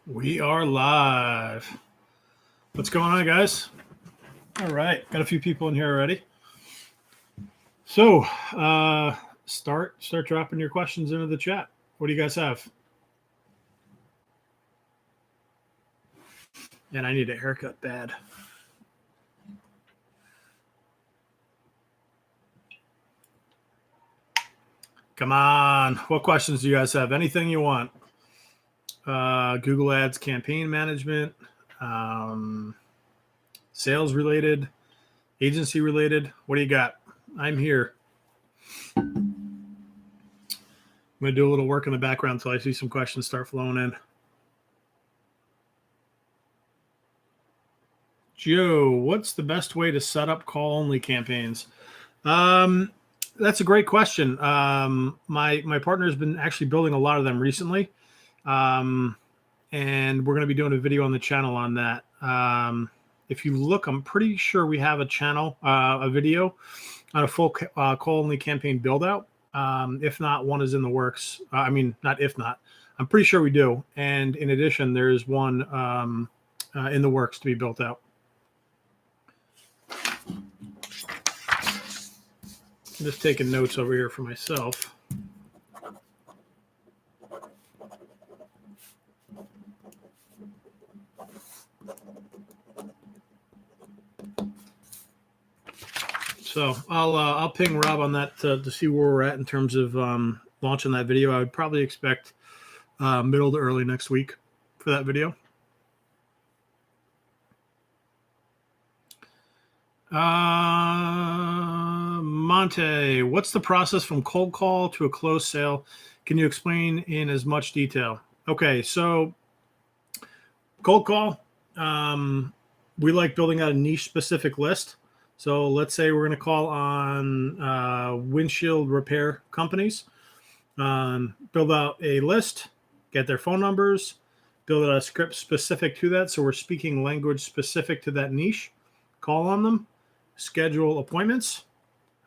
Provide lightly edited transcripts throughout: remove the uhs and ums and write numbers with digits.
We are live. What's going on, guys? All right, got a few people in here already. So, start dropping your questions into the chat. What do you guys have? And I need a haircut bad. Come on. What questions do you guys have? Anything you want? Google Ads campaign management, sales related, agency related. What do you got? I'm here. I'm going to do a little work in the background until I see some questions start flowing in. Joe, what's the best way to set up call-only campaigns? That's a great question. My partner has been actually building a lot of them recently. And we're going to be doing a video on the channel on that. If you look, I'm pretty sure we have a channel, a video on a full call-only campaign build-out. If not, one is in the works. Not if not. I'm pretty sure we do. And in addition, there's one in the works to be built out. I'm just taking notes over here for myself. So I'll ping Rob on that to see where we're at in terms of launching that video. I would probably expect middle to early next week for that video. Monte, what's the process from cold call to a closed sale? Can you explain in as much detail? Okay, so cold call, we like building out a niche specific list. So let's say we're going to call on windshield repair companies, build out a list, get their phone numbers, build out a script specific to that. So we're speaking language specific to that niche, call on them, schedule appointments.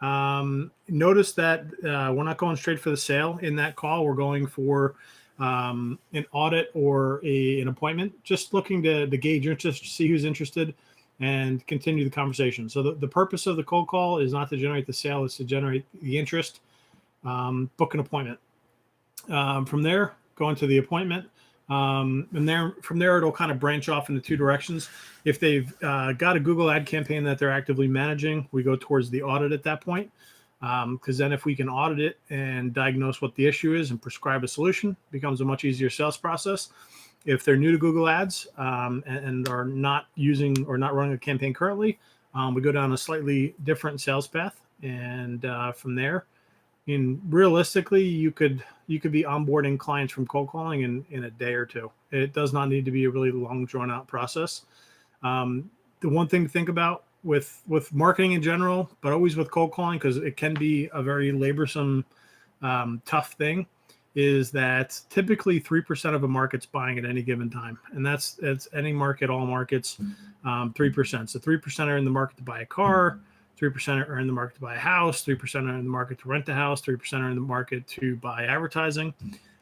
Notice that we're not going straight for the sale in that call. We're going for an audit or an appointment, just looking to gauge interest, see who's interested, and continue the conversation. So the purpose of the cold call is not to generate the sale, it's to generate the interest, book an appointment. From there, go into the appointment. And from there, it'll kind of branch off into two directions. If they've got a Google ad campaign that they're actively managing, we go towards the audit at that point. Because then if we can audit it and diagnose what the issue is and prescribe a solution, it becomes a much easier sales process. If they're new to Google Ads and are not using or not running a campaign currently, we go down a slightly different sales path. And from there, realistically, you could be onboarding clients from cold calling in a day or two. It does not need to be a really long, drawn out process. The one thing to think about with marketing in general, but always with cold calling, because it can be a very laborsome, tough thing, is that typically 3% of a market's buying at any given time. And that's any market, all markets, 3%. So 3% are in the market to buy a car, 3% are in the market to buy a house, 3% are in the market to rent a house, 3% are in the market to buy advertising.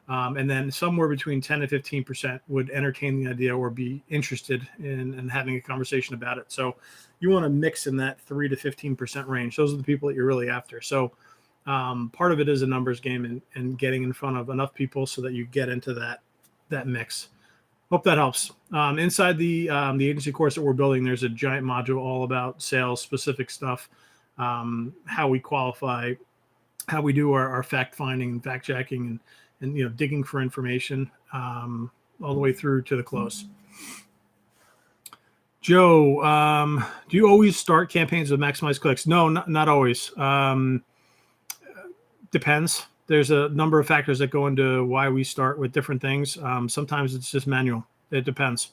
And then somewhere between 10 and 15% would entertain the idea or be interested in having a conversation about it. So you want to mix in that 3 to 15% range. Those are the people that you're really after. So part of it is a numbers game and getting in front of enough people so that you get into that mix. Hope that helps. Inside the agency course that we're building, there's a giant module all about sales specific stuff, how we qualify, how we do our fact finding and fact checking and digging for information all the way through to the close. Joe, do you always start campaigns with maximize clicks? No, not always. Depends. There's a number of factors that go into why we start with different things. Sometimes it's just manual. It depends.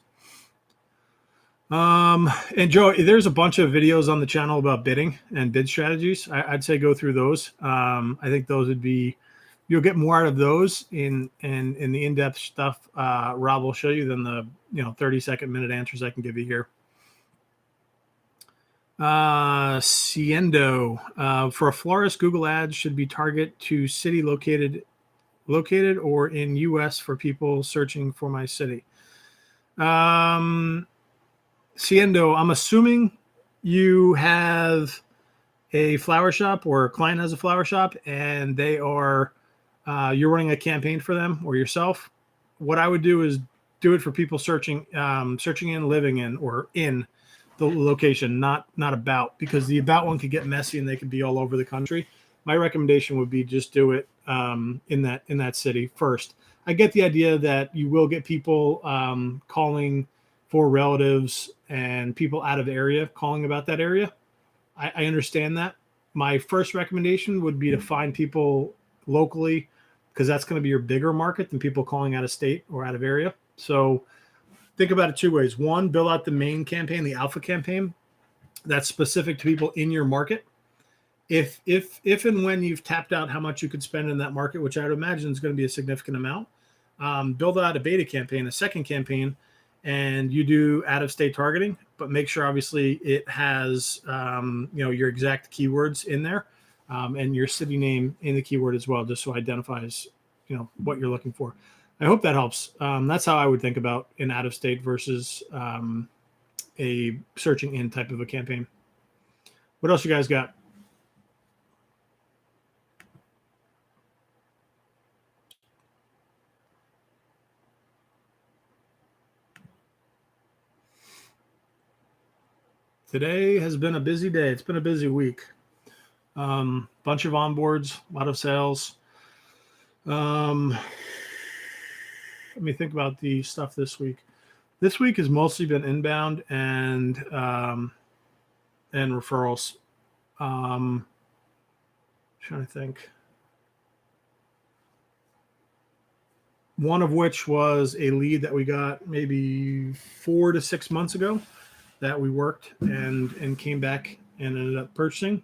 And Joe, there's a bunch of videos on the channel about bidding and bid strategies. I'd say go through those. I think those would be, you'll get more out of those in the in-depth stuff Rob will show you than the 30-second minute answers I can give you here. Ciendo, for a florist, Google Ads should be target to city located or in US for people searching for my city. Siendo, I'm assuming you have a flower shop or a client has a flower shop and they are, you're running a campaign for them or yourself. What I would do is do it for people searching in, living in, or in the location, not about, because the about one could get messy and they could be all over the country. My recommendation would be just do it in that city first. I get the idea that you will get people calling for relatives and people out of area calling about that area. I understand that. My first recommendation would be to find people locally, because that's going to be your bigger market than people calling out of state or out of area. So think about it two ways. One, build out the main campaign, the alpha campaign, that's specific to people in your market. If and when you've tapped out how much you could spend in that market, which I would imagine is going to be a significant amount, build out a beta campaign, a second campaign, and you do out-of-state targeting, but make sure obviously it has your exact keywords in there, and your city name in the keyword as well, just so it identifies what you're looking for. I hope that helps. That's how I would think about an out-of-state versus a searching in type of a campaign. What else you guys got? Today has been a busy day. It's been a busy week. Bunch of onboards, a lot of sales. Let me think about the stuff this week. This week has mostly been inbound and referrals. Trying to think. One of which was a lead that we got maybe 4 to 6 months ago that we worked and came back and ended up purchasing.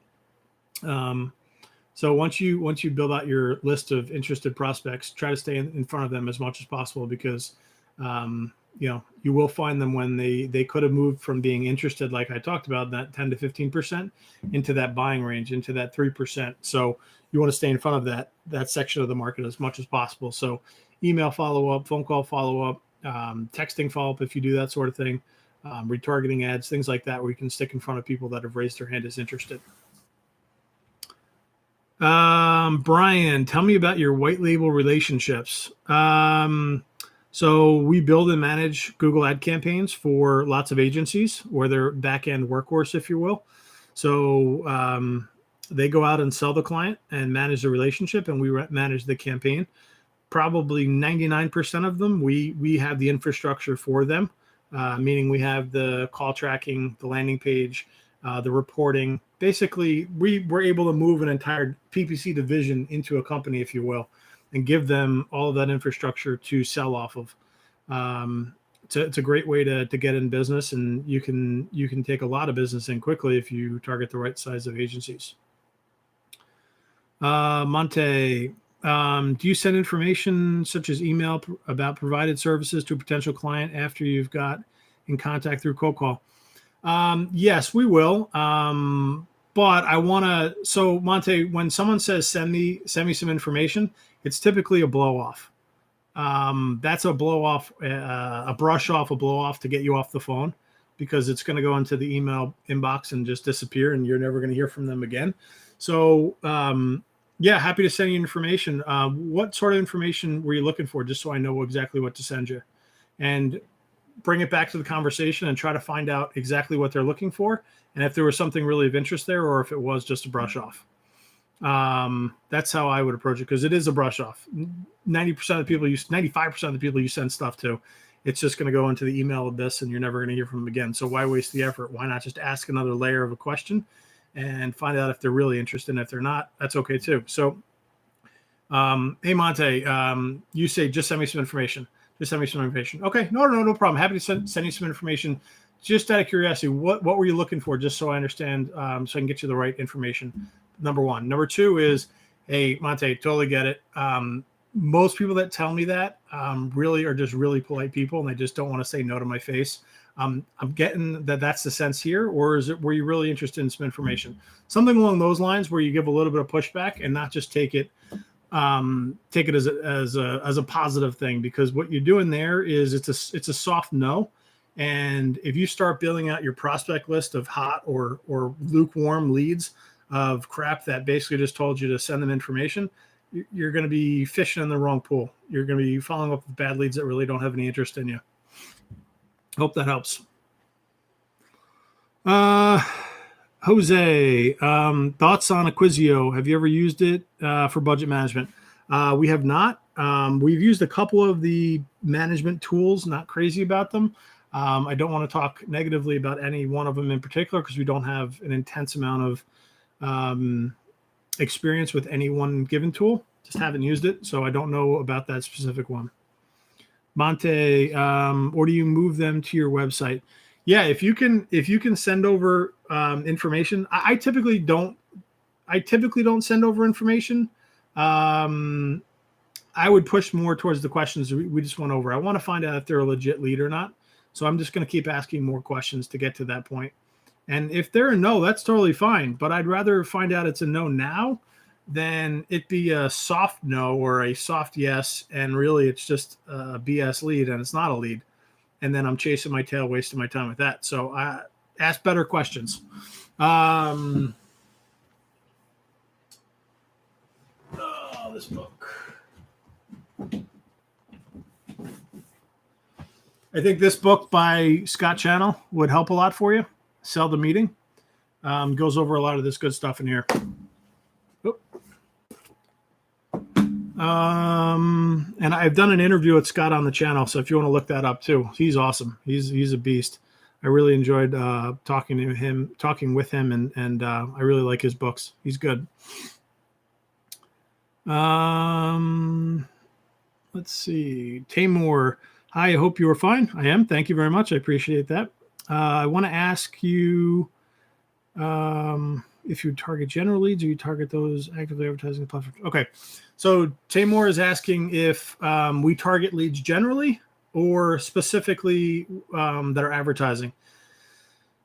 So once you build out your list of interested prospects, try to stay in front of them as much as possible, because you will find them when they could have moved from being interested, like I talked about, that 10 to 15%, into that buying range, into that 3%. So you want to stay in front of that section of the market as much as possible. So email follow-up, phone call follow-up, texting follow-up if you do that sort of thing, retargeting ads, things like that, where you can stick in front of people that have raised their hand as interested. Brian, tell me about your white label relationships. So we build and manage Google ad campaigns for lots of agencies, or their back-end workhorse, if you will. So they go out and sell the client and manage the relationship, and we manage the campaign. Probably 99% of them, we have the infrastructure for them, meaning we have the call tracking, the landing page, the reporting. Basically, we're able to move an entire PPC division into a company, if you will, and give them all of that infrastructure to sell off of. It's a great way to get in business, and you can take a lot of business in quickly if you target the right size of agencies. Monte, do you send information such as email about provided services to a potential client after you've got in contact through cold call? Yes, we will. But I want to, so Monte, when someone says, send me some information, it's typically a blow off. That's a blow off, a brush off, a blow off to get you off the phone, because it's going to go into the email inbox and just disappear, and you're never going to hear from them again. So, yeah, happy to send you information. What sort of information were you looking for? Just so I know exactly what to send you, and bring it back to the conversation and try to find out exactly what they're looking for, and if there was something really of interest there, or if it was just a brush off. That's how I would approach it, because it is a brush off. 95% of the people you send stuff to, it's just going to go into the email abyss, and you're never going to hear from them again. So why waste the effort? Why not just ask another layer of a question and find out if they're really interested? And if they're not, that's okay too. So, hey Monte, you say just send me some information. Just send me some information. Okay, no problem. Happy to send you some information. Just out of curiosity, what were you looking for? Just so I understand, so I can get you the right information. Number one. Number two is, hey Monte, totally get it. Most people that tell me that really are just really polite people, and they just don't want to say no to my face. I'm getting that's the sense here, or were you really interested in some information? Something along those lines, where you give a little bit of pushback and not just take it take it as a positive thing, because what you're doing there is it's a soft no. And if you start building out your prospect list of hot or lukewarm leads of crap that basically just told you to send them information, you're going to be fishing in the wrong pool. You're going to be following up with bad leads that really don't have any interest in you. Hope that helps. Jose, thoughts on Acquisio? Have you ever used it for budget management? We have not. We've used a couple of the management tools, not crazy about them. I don't want to talk negatively about any one of them in particular because we don't have an intense amount of experience with any one given tool. Just haven't used it, so I don't know about that specific one. Monte, or do you move them to your website? Yeah, if you can send over information. I typically don't send over information. I would push more towards the questions we just went over. I want to find out if they're a legit lead or not. So I'm just going to keep asking more questions to get to that point. And if they're a no, that's totally fine. But I'd rather find out it's a no now than it be a soft no or a soft yes, and really it's just a BS lead and it's not a lead. And then I'm chasing my tail, wasting my time with that. So ask better questions. This book. I think this book by Scott Channel would help a lot for you. Sell the Meeting. Goes over a lot of this good stuff in here. And I've done an interview with Scott on the channel, so if you want to look that up too, he's awesome. He's a beast. I really enjoyed talking with him, and I really like his books. He's good. Let's see. Tamor. Hi, I hope you are fine. I am. Thank you very much. I appreciate that. I want to ask you if you target general leads or you target those actively advertising platforms. Okay. So Tamor is asking if we target leads generally or specifically that are advertising.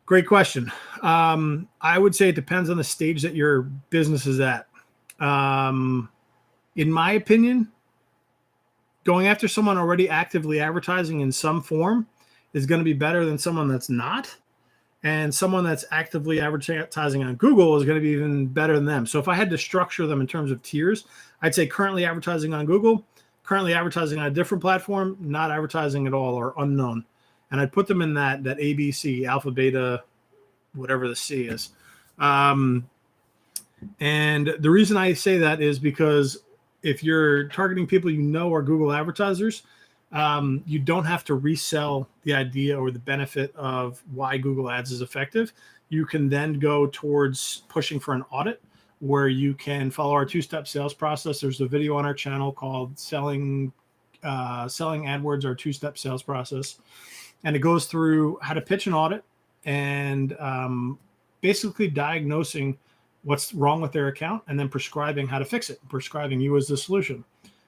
Great question. I would say it depends on the stage that your business is at. In my opinion, going after someone already actively advertising in some form is going to be better than someone that's not. And someone that's actively advertising on Google is going to be even better than them. So if I had to structure them in terms of tiers, I'd say currently advertising on Google, currently advertising on a different platform, not advertising at all, or unknown. And I'd put them in that ABC, alpha, beta, whatever the C is. And the reason I say that is because if you're targeting people you know are Google advertisers, you don't have to resell the idea or the benefit of why Google Ads is effective. You can then go towards pushing for an audit where you can follow our two-step sales process. There's a video on our channel called Selling AdWords, our two-step sales process. And it goes through how to pitch an audit and basically diagnosing what's wrong with their account and then prescribing how to fix it, prescribing you as the solution.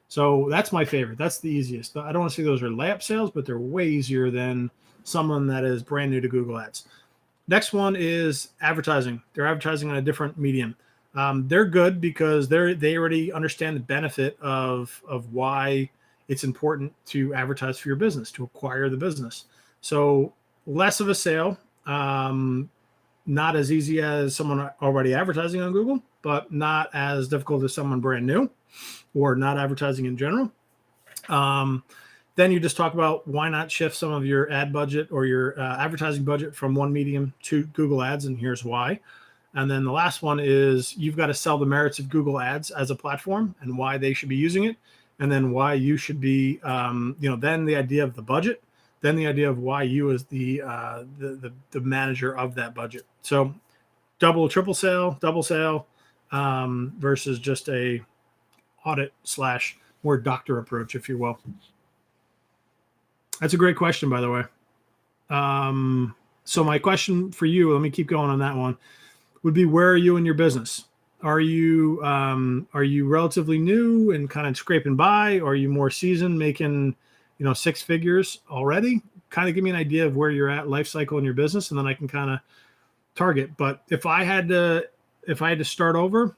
So that's my favorite. That's the easiest. I don't want to say those are layup sales, but they're way easier than someone that is brand new to Google Ads. Next one is advertising. They're advertising on a different medium. They're good because they already understand the benefit of why it's important to advertise for your business, to acquire the business. So less of a sale, not as easy as someone already advertising on Google, but not as difficult as someone brand new or not advertising in general. Then you just talk about why not shift some of your ad budget or your advertising budget from one medium to Google Ads, and here's why. And then the last one is you've got to sell the merits of Google Ads as a platform and why they should be using it, and then why you should be, then the idea of the budget, then the idea of why you as the manager of that budget. So double sale versus just a audit / more doctor approach, if you will. That's a great question, by the way. So my question for you, let me keep going on that one, would be, where are you in your business? Are you relatively new and kind of scraping by? Or are you more seasoned, making, 6 figures already? Kind of give me an idea of where you're at life cycle in your business, and then I can kind of target. But if I had to start over,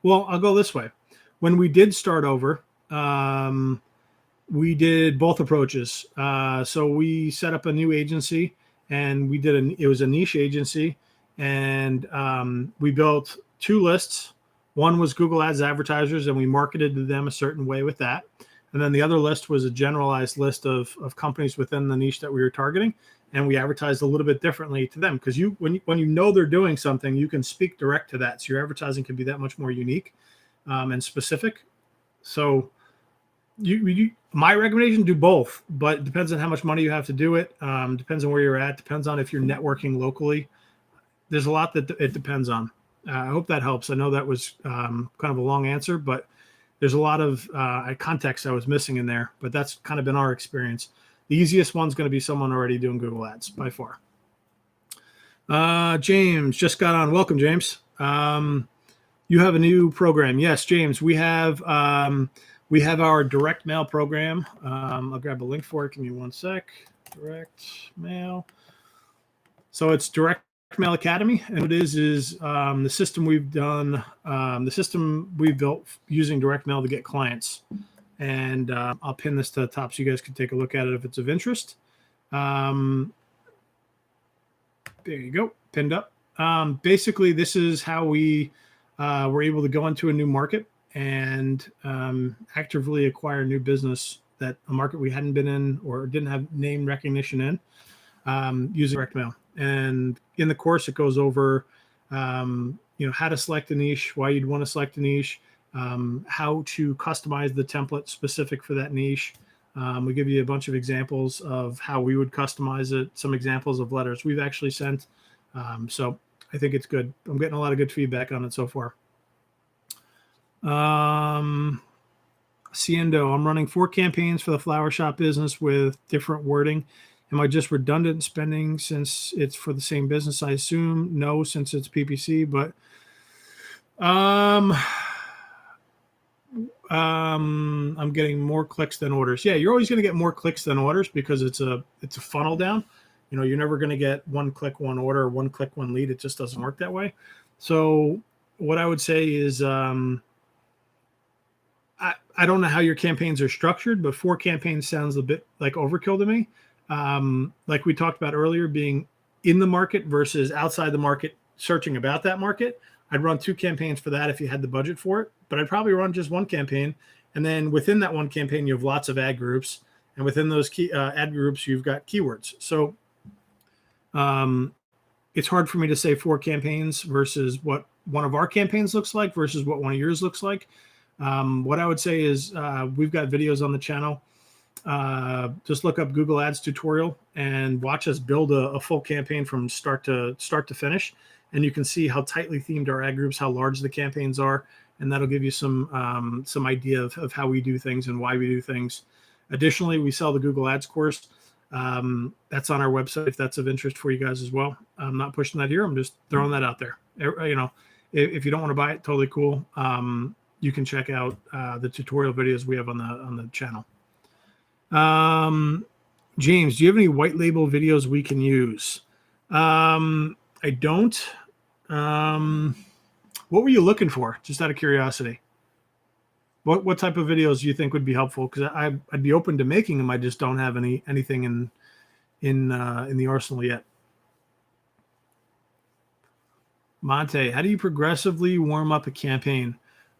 Well, I'll go this way. When we did start over, we did both approaches. So we set up a new agency, and it was a niche agency, and we built 2 lists. One was Google Ads advertisers, and we marketed to them a certain way with that. And then the other list was a generalized list of companies within the niche that we were targeting, and we advertised a little bit differently to them, because when you know they're doing something, you can speak direct to that. So your advertising can be that much more unique and specific. So my recommendation, do both, but it depends on how much money you have to do it. Depends on where you're at. Depends on if you're networking locally. There's a lot that it depends on. I hope that helps. I know that was kind of a long answer, but there's a lot of context I was missing in there, but that's kind of been our experience. The easiest one's going to be someone already doing Google Ads by far. James just got on. Welcome, James. You have a new program. Yes, James, we have our direct mail program. I'll grab a link for it. Give me one sec. Direct mail. So it's Direct Mail Academy, and what it is the system we've done, the system we've built using direct mail to get clients. And I'll pin this to the top so you guys can take a look at it if it's of interest. There you go, pinned up. Basically, this is how we were able to go into a new market and actively acquire new business, that a market we hadn't been in or didn't have name recognition in, using direct mail. And in the course, it goes over, how to select a niche, why you'd want to select a niche, how to customize the template specific for that niche. We give you a bunch of examples of how we would customize it, some examples of letters we've actually sent. So I think it's good. I'm getting a lot of good feedback on it so far. Ciendo, I'm running 4 campaigns for the flower shop business with different wording. Am I just redundant spending since it's for the same business? I assume no, since it's PPC, but I'm getting more clicks than orders. Yeah, you're always going to get more clicks than orders because it's a funnel down. You're never going to get 1 click, 1 order, 1 click, 1 lead. It just doesn't work that way. So what I would say is, I don't know how your campaigns are structured, but 4 campaigns sounds a bit like overkill to me. Like we talked about earlier, being in the market versus outside the market, searching about that market. I'd run 2 campaigns for that if you had the budget for it, but I'd probably run just 1 campaign. And then within that 1 campaign, you have lots of ad groups. And within those ad groups, you've got keywords. So it's hard for me to say 4 campaigns versus what one of our campaigns looks like versus what one of yours looks like. What I would say is we've got videos on the channel. Just look up Google Ads tutorial and watch us build a full campaign from start to finish. And you can see how tightly themed our ad groups, how large the campaigns are. And that'll give you some idea of how we do things and why we do things. Additionally, we sell the Google Ads course. That's on our website if that's of interest for you guys as well. I'm not pushing that here. I'm just throwing that out there. If you don't want to buy it, totally cool. You can check out the tutorial videos we have on the channel. James, do you have any white label videos we can use? I don't. What were you looking for? Just out of curiosity. What type of videos do you think would be helpful? Because I'd be open to making them. I just don't have anything in the arsenal yet. Monte, how do you progressively warm up a campaign?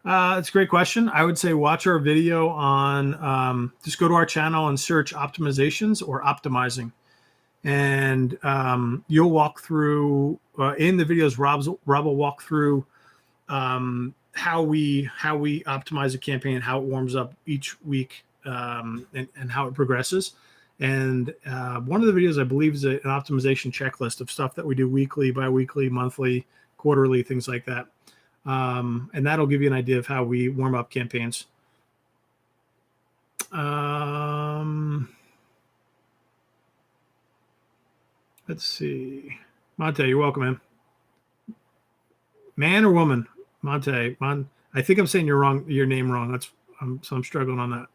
It's a great question. I would say watch our video on, just go to our channel and search optimizations or optimizing. And you'll walk through, in the videos, Rob will walk through how we optimize a campaign, how it warms up each week, and how it progresses. And one of the videos, I believe, is an optimization checklist of stuff that we do weekly, bi-weekly, monthly, quarterly, things like that. And that'll give you an idea of how we warm up campaigns. Let's see. Monte, you're welcome, man. Man or woman? Monte. I think I'm saying your name wrong. So I'm struggling on that.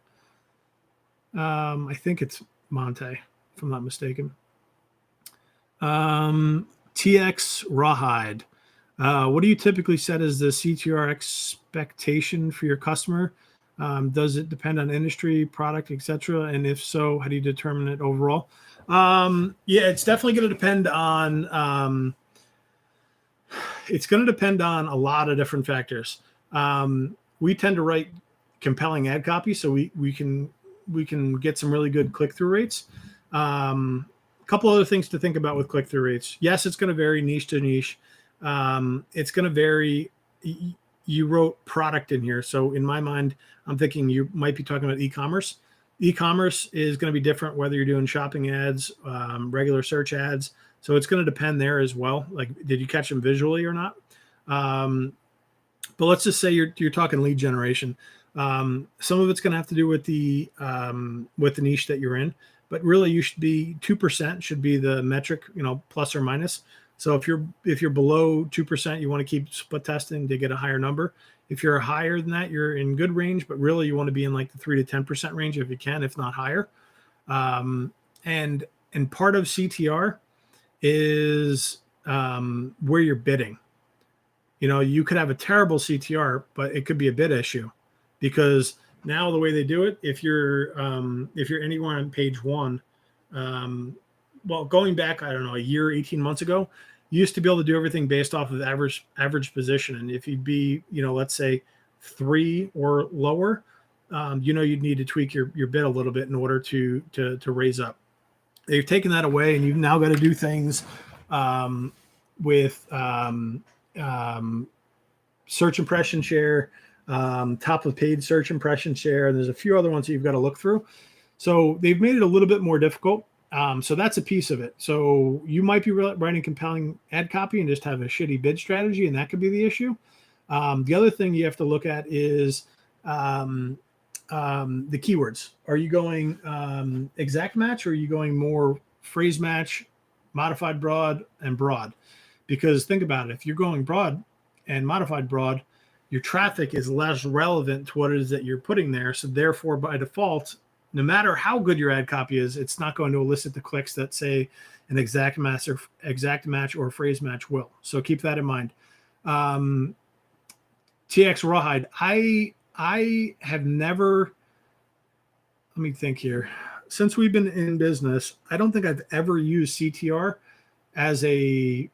I think it's Monte, if I'm not mistaken. TX Rawhide. What do you typically set as the CTR expectation for your customer? Does it depend on industry, product, etc.? And if so, how do you determine it overall? Yeah, it's definitely going to depend on. It's going to depend on a lot of different factors. We tend to write compelling ad copy, so we can get some really good click-through rates. A couple other things to think about with click-through rates. Yes, it's going to vary niche to niche. It's going to vary. You wrote product in here, so in my mind, I'm thinking you might be talking about e-commerce. E-commerce is going to be different whether you're doing shopping ads, regular search ads. So it's going to depend there as well. Like, did you catch them visually or not? But let's just say you're talking lead generation. Some of it's going to have to do with the niche that you're in. But really, you should be 2% should be the metric, plus or minus. So if you're below 2%, you want to keep split testing to get a higher number. If you're higher than that, you're in good range. But really, you want to be in like the 3 to 10% range if you can, if not higher. And part of CTR is where you're bidding. You could have a terrible CTR, but it could be a bid issue, because now the way they do it, if you're anywhere on page 1, well, going back, I don't know, a year, 18 months ago, you used to be able to do everything based off of average position. And if you'd be, let's say 3 or lower, you'd need to tweak your bid a little bit in order to raise up. They've taken that away, and you've now got to do things with search impression share, top of page search impression share, and there's a few other ones that you've got to look through. So they've made it a little bit more difficult. So that's a piece of it. So you might be writing compelling ad copy and just have a shitty bid strategy, and that could be the issue. The other thing you have to look at is the keywords. Are you going exact match, or are you going more phrase match, modified broad, and broad? Because think about it. If you're going broad and modified broad, your traffic is less relevant to what it is that you're putting there. So therefore, by default, no matter how good your ad copy is, it's not going to elicit the clicks that say an exact match or phrase match will. So keep that in mind. TX Rawhide, I have never, let me think here. Since we've been in business, I don't think I've ever used CTR as a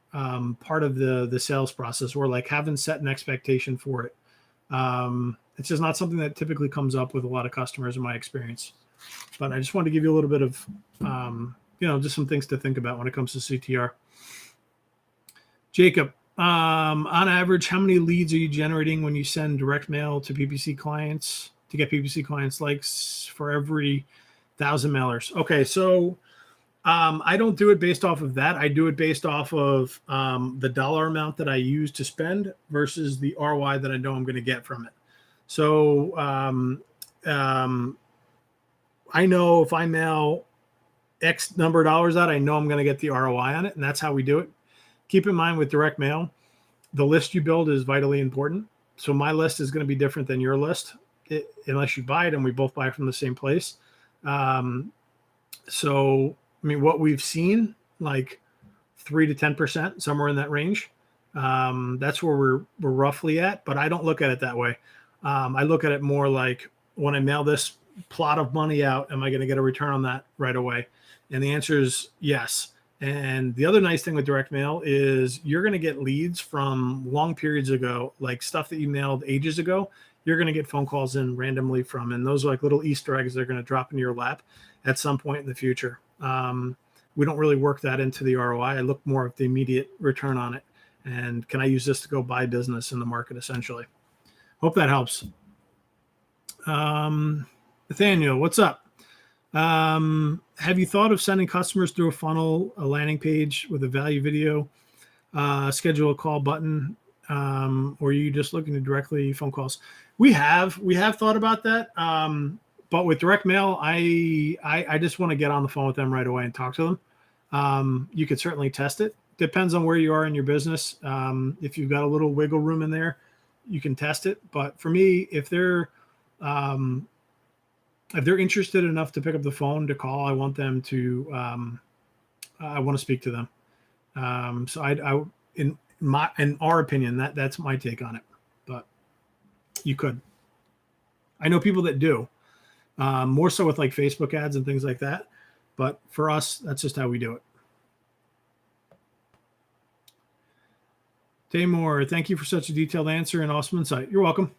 part of the sales process, or like haven't set an expectation for it. It's just not something that typically comes up with a lot of customers in my experience. But I just wanted to give you a little bit of, just some things to think about when it comes to CTR. Jacob, on average, how many leads are you generating when you send direct mail to PPC clients to get PPC clients likes for every 1,000 mailers? Okay, so I don't do it based off of that. I do it based off of the dollar amount that I use to spend versus the ROI that I know I'm going to get from it. So I know if I mail X number of dollars out, I know I'm going to get the ROI on it, and that's how we do it. Keep in mind with direct mail, the list you build is vitally important. So my list is going to be different than your list, unless you buy it and we both buy from the same place. So, I mean, what we've seen, like 3 to 10%, somewhere in that range. That's where we're roughly at, but I don't look at it that way. I look at it more like, when I mail this plot of money out, am I going to get a return on that right away? And the answer is yes. And the other nice thing with direct mail is you're going to get leads from long periods ago, like stuff that you mailed ages ago. You're going to get phone calls in randomly from, and those are like little Easter eggs that are going to drop into your lap at some point in the future. We don't really work that into the ROI. I look more at the immediate return on it. And can I use this to go buy business in the market, essentially? Hope that helps. Nathaniel, what's up? Have you thought of sending customers through a funnel, a landing page with a value video, schedule a call button, or are you just looking to directly phone calls? We have thought about that. But with direct mail, I just want to get on the phone with them right away and talk to them. You could certainly test it. Depends on where you are in your business. If you've got a little wiggle room in there, you can test it. But for me, if they're interested enough to pick up the phone to call, I want to speak to them. So in our opinion, that's my take on it. But you could. I know people that do, more so with like Facebook ads and things like that. But for us, that's just how we do it. Taymor, thank you for such a detailed answer and awesome insight. You're welcome.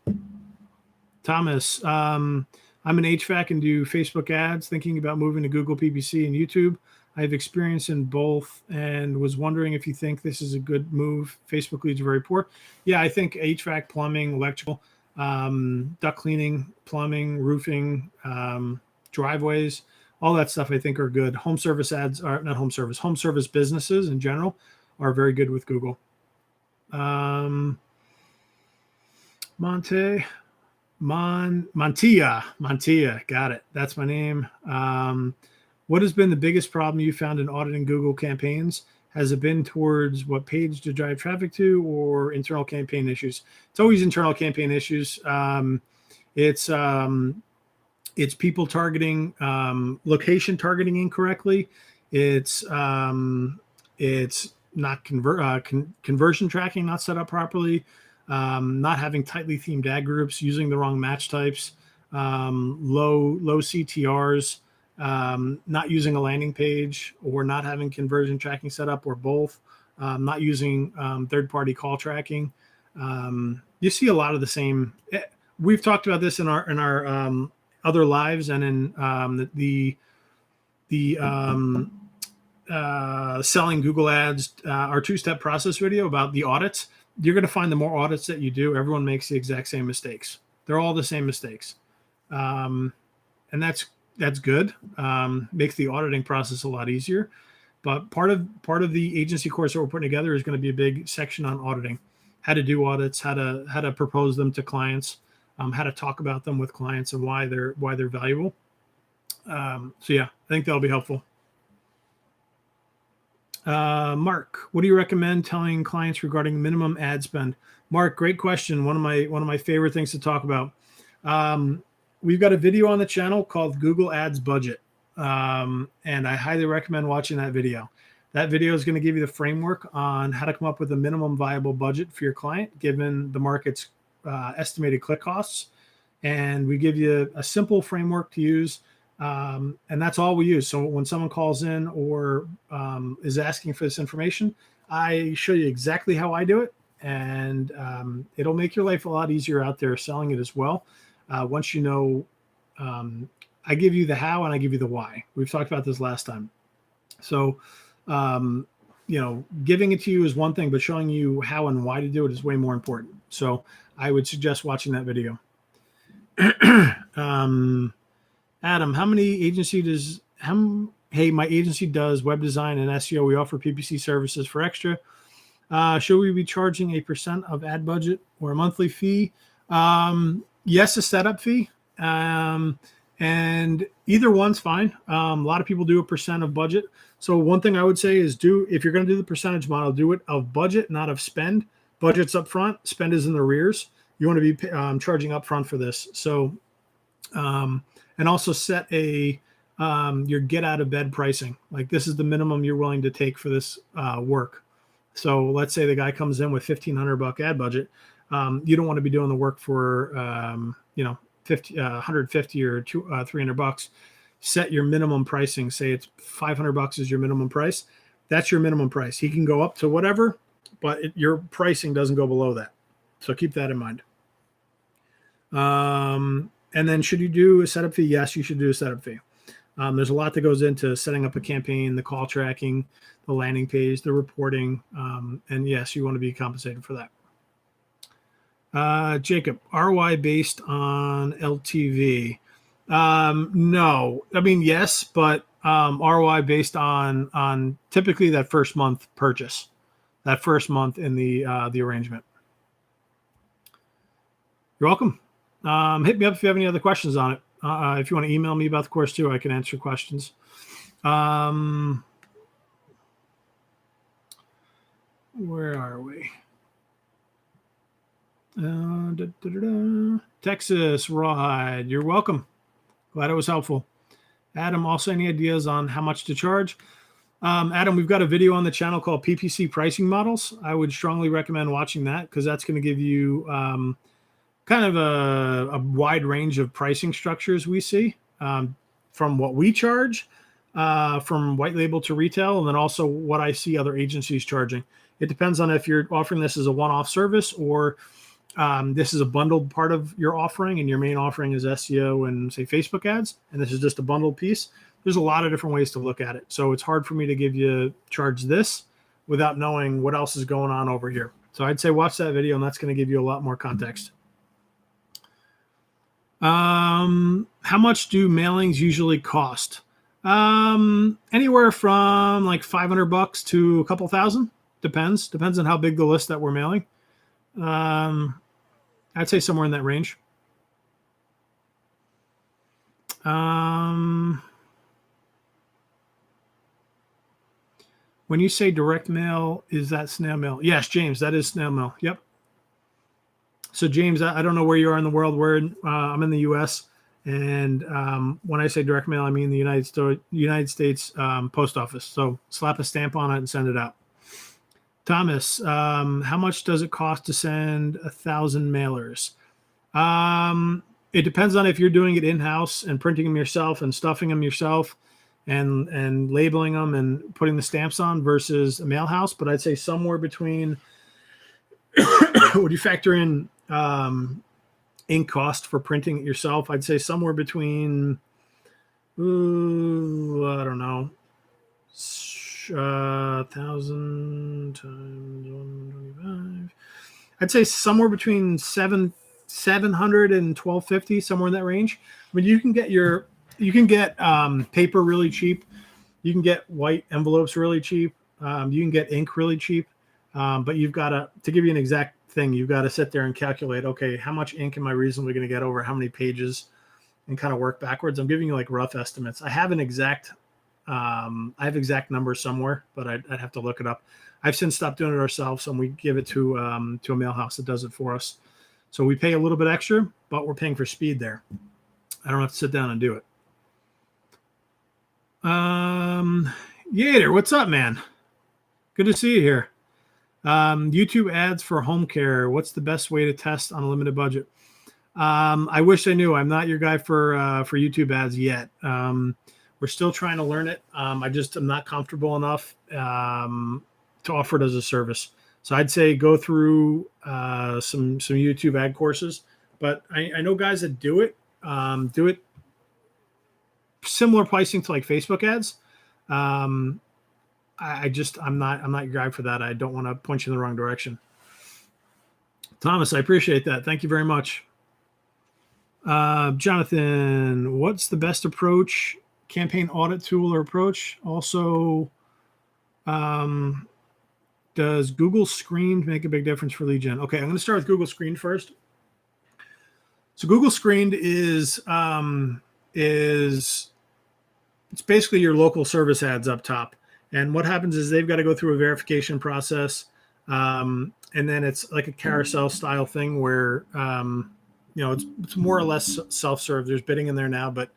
Thomas, I'm an HVAC and do Facebook ads, thinking about moving to Google PPC and YouTube. I have experience in both and was wondering if you think this is a good move. Facebook leads are very poor. Yeah, I think HVAC, plumbing, electrical, duct cleaning, plumbing, roofing, driveways, all that stuff I think are good. Home service ads are not home service businesses in general are very good with Google. Montilla, got it. That's my name. What has been the biggest problem you found in auditing Google campaigns? Has it been towards what page to drive traffic to or internal campaign issues? It's always internal campaign issues. It's people targeting, location targeting incorrectly. It's not conversion tracking not set up properly, not having tightly themed ad groups, using the wrong match types, low CTRs, not using a landing page, or not having conversion tracking set up, or both, not using third-party call tracking. You see a lot of the same. We've talked about this in our other lives and in the selling Google ads, our two-step process video about the audits. You're going to find the more audits that you do, everyone makes the exact same mistakes. They're all the same mistakes. And that's good. Makes the auditing process a lot easier. But part of the agency course that we're putting together is going to be a big section on auditing, how to do audits, how to propose them to clients, how to talk about them with clients, and why they're valuable. So yeah, I think that'll be helpful. Mark, what do you recommend telling clients regarding minimum ad spend? Mark, great question. One of my favorite things to talk about. We've got a video on the channel called Google Ads Budget, and I highly recommend watching that video. That video is going to give you the framework on how to come up with a minimum viable budget for your client, given the market's estimated click costs. And we give you a simple framework to use. And that's all we use. So when someone calls in or is asking for this information, I show you exactly how I do it. And it'll make your life a lot easier out there selling it as well. Once you know, I give you the how and I give you the why. We've talked about this last time. So, giving it to you is one thing, but showing you how and why to do it is way more important. So I would suggest watching that video. Adam, how many agency does hey, my agency does web design and SEO. We offer PPC services for extra. Should we be charging a % of ad budget or a monthly fee? Yes, a setup fee. And either one's fine. A lot of people do a % of budget. So one thing I would say is if you're going to do the percentage model, do it of budget, not of spend. Budget's up front, spend is in the rears. You want to be charging up front for this. So, and also set your get out of bed pricing. Like, this is the minimum you're willing to take for this work. So let's say the guy comes in with $1,500 ad budget. You don't want to be doing the work for, 150 or $300. Set your minimum pricing. Say it's $500 is your minimum price. That's your minimum price. He can go up to whatever, but your pricing doesn't go below that. So keep that in mind. And then should you do a setup fee? Yes, you should do a setup fee. There's a lot that goes into setting up a campaign, the call tracking, the landing page, the reporting. And yes, you want to be compensated for that. Jacob, ROI based on LTV. No, I mean, yes, but ROI based on typically that first month purchase, that first month in the arrangement. You're welcome. Hit me up if you have any other questions on it. If you want to email me about the course too, I can answer questions. Where are we? Texas, Rawhide. You're welcome. Glad it was helpful. Adam, also any ideas on how much to charge? Adam, we've got a video on the channel called PPC Pricing Models. I would strongly recommend watching that because that's going to give you kind of a wide range of pricing structures we see, from what we charge, from white label to retail, and then also what I see other agencies charging. It depends on if you're offering this as a one-off service or this is a bundled part of your offering and your main offering is SEO and, say, Facebook ads, and this is just a bundled piece. There's a lot of different ways to look at it. So it's hard for me to give you charge this without knowing what else is going on over here. So I'd say watch that video, and that's going to give you a lot more context. How much do mailings usually cost? Anywhere from like $500 to a couple thousand. Depends on how big the list that we're mailing. I'd say somewhere in that range. When you say direct mail, is that snail mail? Yes, James, that is snail mail. Yep. So James, I don't know where you are in the world. I'm in the U.S. And when I say direct mail, I mean the United States Post Office. So slap a stamp on it and send it out. Thomas, how much does it cost to send 1,000 mailers? It depends on if you're doing it in-house and printing them yourself and stuffing them yourself and labeling them and putting the stamps on versus a mail house. But I'd say somewhere between, would you factor in ink cost for printing it yourself? I'd say somewhere between, I don't know, 1,000 times 125. I'd say somewhere between 700 and 1,250, somewhere in that range. I mean, you can get paper really cheap. You can get white envelopes really cheap. You can get ink really cheap. But you've got to give you an exact thing, you've got to sit there and calculate, okay, how much ink am I reasonably going to get over how many pages, and kind of work backwards. I'm giving you like rough estimates. I have exact numbers somewhere, but I'd have to look it up. I've since stopped doing it ourselves, and we give it to a mail house that does it for us. So we pay a little bit extra, but we're paying for speed there. I don't have to sit down and do it. Yater, what's up, man? Good to see you here. YouTube ads for home care. What's the best way to test on a limited budget? I wish I knew. I'm not your guy for YouTube ads yet. We're still trying to learn it. I'm not comfortable enough to offer it as a service. So I'd say go through some YouTube ad courses. But I know guys that do it similar pricing to like Facebook ads. I'm not your guy for that. I don't want to point you in the wrong direction. Thomas, I appreciate that. Thank you very much. Jonathan, what's the best approach? Campaign audit tool or approach? Also, does Google Screened make a big difference for lead gen? Okay, I'm going to start with Google Screened first. So Google Screened is it's basically your local service ads up top. And what happens is they've got to go through a verification process. And then it's like a carousel style thing where, it's more or less self-serve. There's bidding in there now, but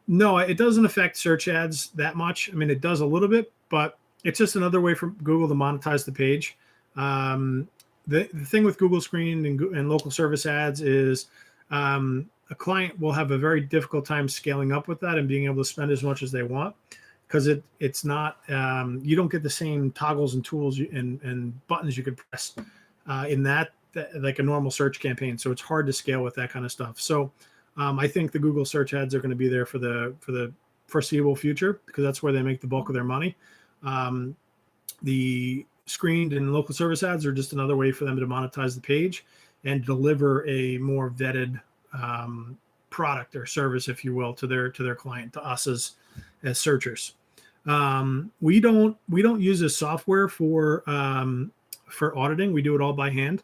no, it doesn't affect search ads that much. I mean, it does a little bit, but it's just another way for Google to monetize the page. The thing with Google Screened and local service ads is a client will have a very difficult time scaling up with that and being able to spend as much as they want, because it's not, you don't get the same toggles and tools and buttons you could press in that like a normal search campaign. So it's hard to scale with that kind of stuff. So I think the Google search ads are going to be there for the foreseeable future, because that's where they make the bulk of their money. The screened and local service ads are just another way for them to monetize the page and deliver a more vetted product or service, if you will, to their client, to us as searchers. We don't use a software for auditing. We do it all by hand.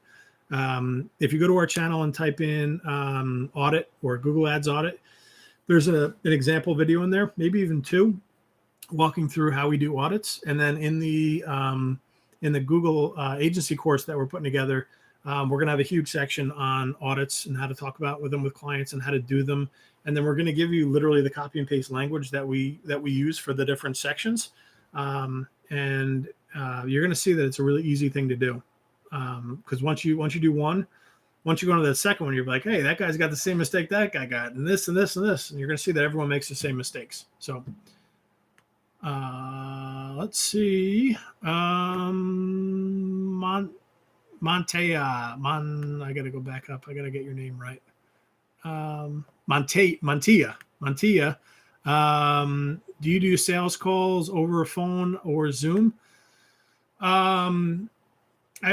If you go to our channel and type in audit or Google Ads audit, there's an example video in there, maybe even two, walking through how we do audits. And then in the Google agency course that we're putting together, We're going to have a huge section on audits and how to talk about with clients and how to do them. And then we're going to give you literally the copy and paste language that we use for the different sections. And you're going to see that it's a really easy thing to do. Because once you do one, once you go into that second one, you're like, hey, that guy's got the same mistake that guy got, and this and this and this. And you're going to see that everyone makes the same mistakes. So let's see. Montea. I got to go back up. I got to get your name right. Montea. Do you do sales calls over a phone or Zoom?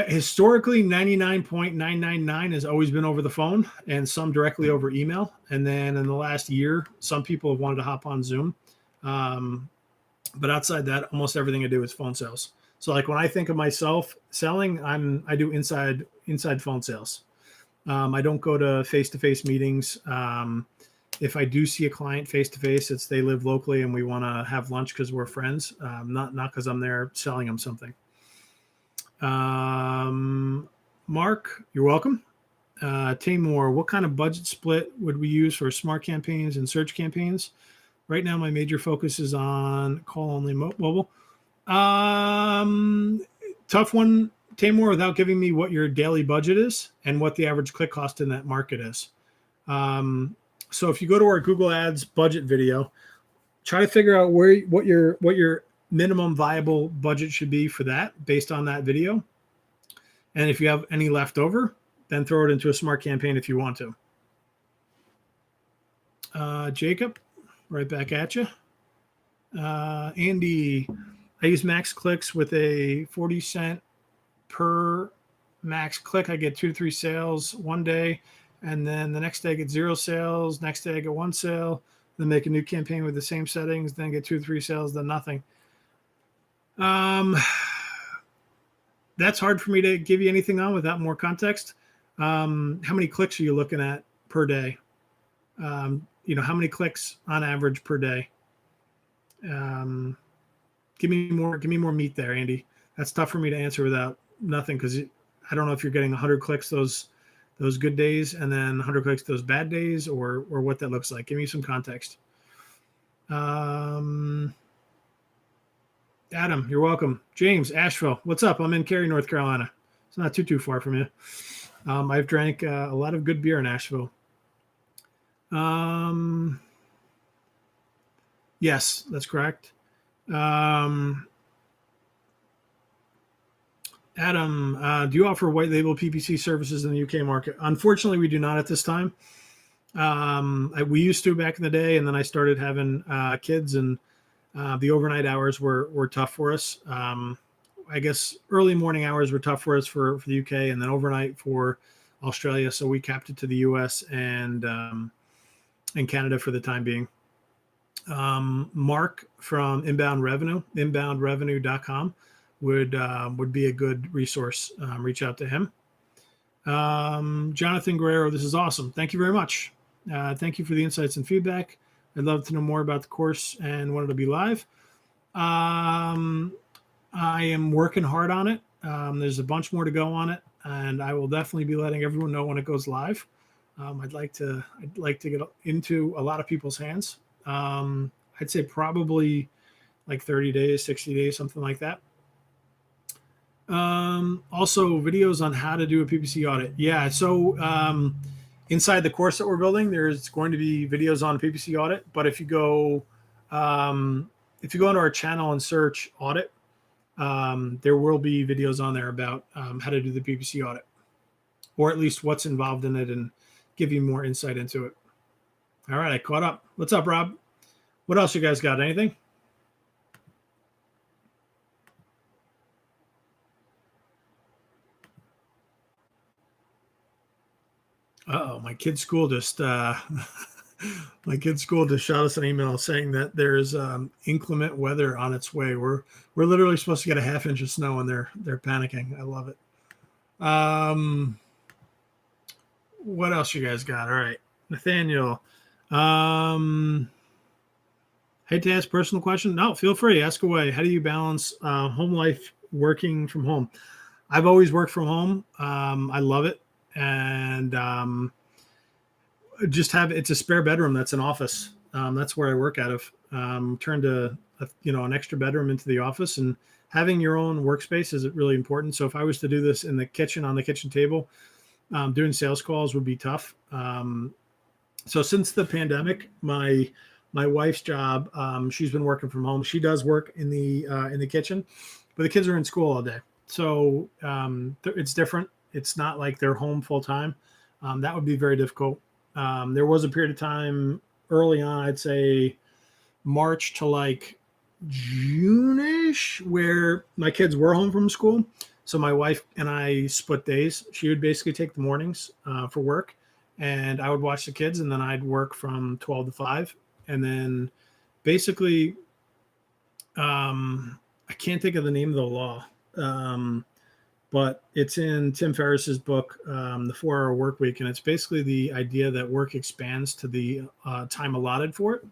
Historically, 99.999 has always been over the phone and some directly over email. And then in the last year, some people have wanted to hop on Zoom. But outside that, almost everything I do is phone sales. So like when I think of myself selling, I do inside phone sales. I don't go to face-to-face meetings. If I do see a client face-to-face, it's they live locally and we want to have lunch because we're friends, not because I'm there selling them something. Mark, you're welcome. Tamor, what kind of budget split would we use for smart campaigns and search campaigns? Right now, my major focus is on call-only mobile. Tough one, Tamor, without giving me what your daily budget is and what the average click cost in that market is. So if you go to our Google Ads budget video, try to figure out what your minimum viable budget should be for that based on that video. And if you have any left over, then throw it into a smart campaign if you want to. Jacob, right back at you. Andy, I use max clicks with a 40 cent per max click. I get 2 to 3 sales one day. And then the next day I get 0 sales. Next day I get 1 sale. Then make a new campaign with the same settings. Then get 2 to 3 sales. Then nothing. That's hard for me to give you anything on without more context. How many clicks are you looking at per day? How many clicks on average per day? Give me more meat there, Andy. That's tough for me to answer without nothing because I don't know if you're getting 100 clicks those good days and then 100 clicks those bad days or what that looks like. Give me some context. Adam, you're welcome. James, Asheville, what's up? I'm in Cary, North Carolina. It's not too far from you. I've drank a lot of good beer in Asheville. Yes, that's correct. Adam, do you offer white label PPC services in the UK market? Unfortunately, we do not at this time. We used to back in the day, and then I started having kids, and the overnight hours were tough for us. I guess early morning hours were tough for us for the UK, and then overnight for Australia. So we capped it to the US and Canada for the time being. Mark from inboundrevenue.com would be a good resource. Reach out to him. Jonathan Guerrero, this is awesome. Thank you very much. Thank you for the insights and feedback. I'd love to know more about the course and when it'll be live. I am working hard on it. There's a bunch more to go on it, and I will definitely be letting everyone know when it goes live. I'd like to get into a lot of people's hands. I'd say probably like 30 days, 60 days, something like that. Also videos on how to do a PPC audit. Yeah. So, inside the course that we're building, there's going to be videos on PPC audit, but if you go into our channel and search audit, there will be videos on there about, how to do the PPC audit, or at least what's involved in it and give you more insight into it. All right. I caught up. What's up, Rob? What else you guys got? Anything? Uh-oh, my kid's school just shot us an email saying that there's inclement weather on its way. We're literally supposed to get a half inch of snow, and they're panicking. I love it. What else you guys got? All right, Nathaniel. Hate to ask a personal question. No, feel free. Ask away. How do you balance home life working from home? I've always worked from home. I love it. And it's a spare bedroom. That's an office. That's where I work out of. Turned an extra bedroom into the office, and having your own workspace is really important. So if I was to do this in the kitchen, on the kitchen table, doing sales calls would be tough. So since the pandemic, my wife's job, she's been working from home. She does work in the kitchen, but the kids are in school all day. So it's different. It's not like they're home full time. That would be very difficult. There was a period of time early on, I'd say March to like June-ish, where my kids were home from school. So my wife and I split days. She would basically take the mornings for work, and I would watch the kids, and then I'd work from 12 to 5. And then basically, I can't think of the name of the law, but it's in Tim Ferriss's book, The 4-Hour Work Week. And it's basically the idea that work expands to the time allotted for it.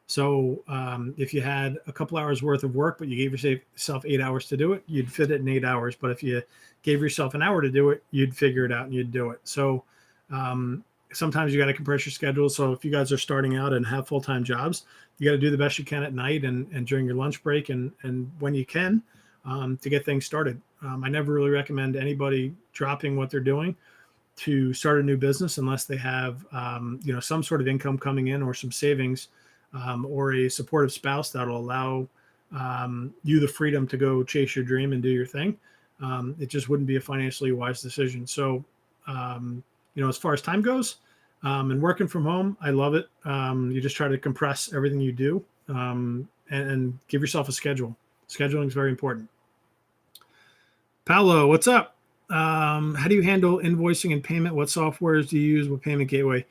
So if you had a couple hours worth of work, but you gave yourself 8 hours to do it, you'd fit it in 8 hours. But if you gave yourself an hour to do it, you'd figure it out and you'd do it. So sometimes you got to compress your schedule. So if you guys are starting out and have full-time jobs, you got to do the best you can at night and during your lunch break and when you can to get things started. I never really recommend anybody dropping what they're doing to start a new business unless they have some sort of income coming in or some savings. Or a supportive spouse that'll allow you the freedom to go chase your dream and do your thing. It just wouldn't be a financially wise decision. So, as far as time goes and working from home, I love it. You just try to compress everything you do and give yourself a schedule. Scheduling is very important. Paolo, what's up? How do you handle invoicing and payment? What softwares do you use? What payment gateway?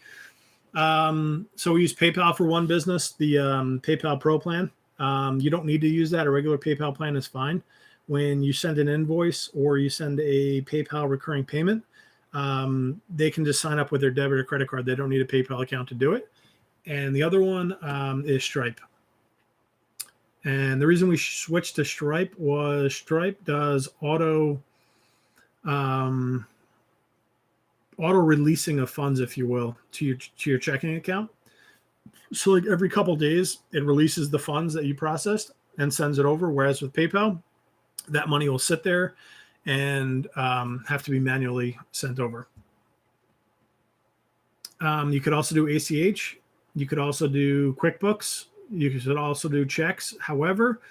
So we use PayPal for one business, the PayPal Pro plan. You don't need to use that. A regular PayPal plan is fine. When you send an invoice or you send a PayPal recurring payment, they can just sign up with their debit or credit card. They don't need a PayPal account to do it. And the other one is Stripe. And the reason we switched to Stripe was Stripe does auto releasing of funds, if you will, to your checking account. So like every couple of days, it releases the funds that you processed and sends it over. Whereas with PayPal, that money will sit there and have to be manually sent over. You could also do ACH. You could also do QuickBooks. You could also do checks. However,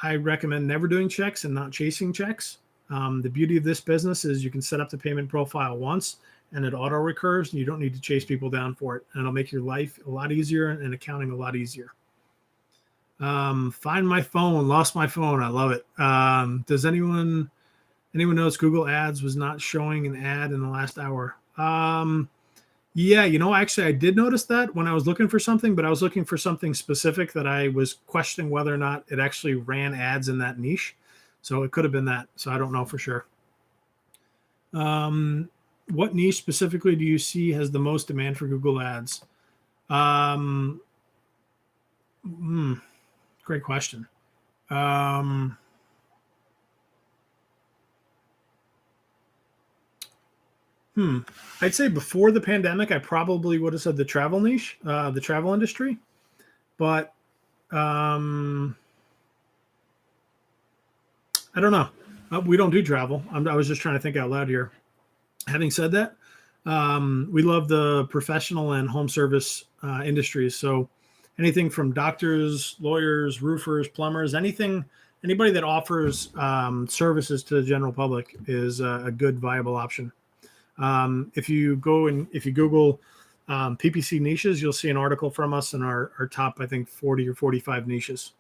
I recommend never doing checks and not chasing checks. The beauty of this business is you can set up the payment profile once and it auto recurs, and you don't need to chase people down for it. And it'll make your life a lot easier and accounting a lot easier. Find my phone, lost my phone. I love it. Does anyone knows Google Ads was not showing an ad in the last hour? Yeah, actually I did notice that when I was looking for something, but I was looking for something specific that I was questioning whether or not it actually ran ads in that niche. So it could have been that. So I don't know for sure. What niche specifically do you see has the most demand for Google Ads? Great question. I'd say before the pandemic, I probably would have said the travel niche, the travel industry. But I don't know. We don't do travel. I was just trying to think out loud here. Having said that, we love the professional and home service industries. So anything from doctors, lawyers, roofers, plumbers, anybody that offers services to the general public is a good, viable option. If you Google PPC niches, you'll see an article from us in our top, I think, 40 or 45 niches.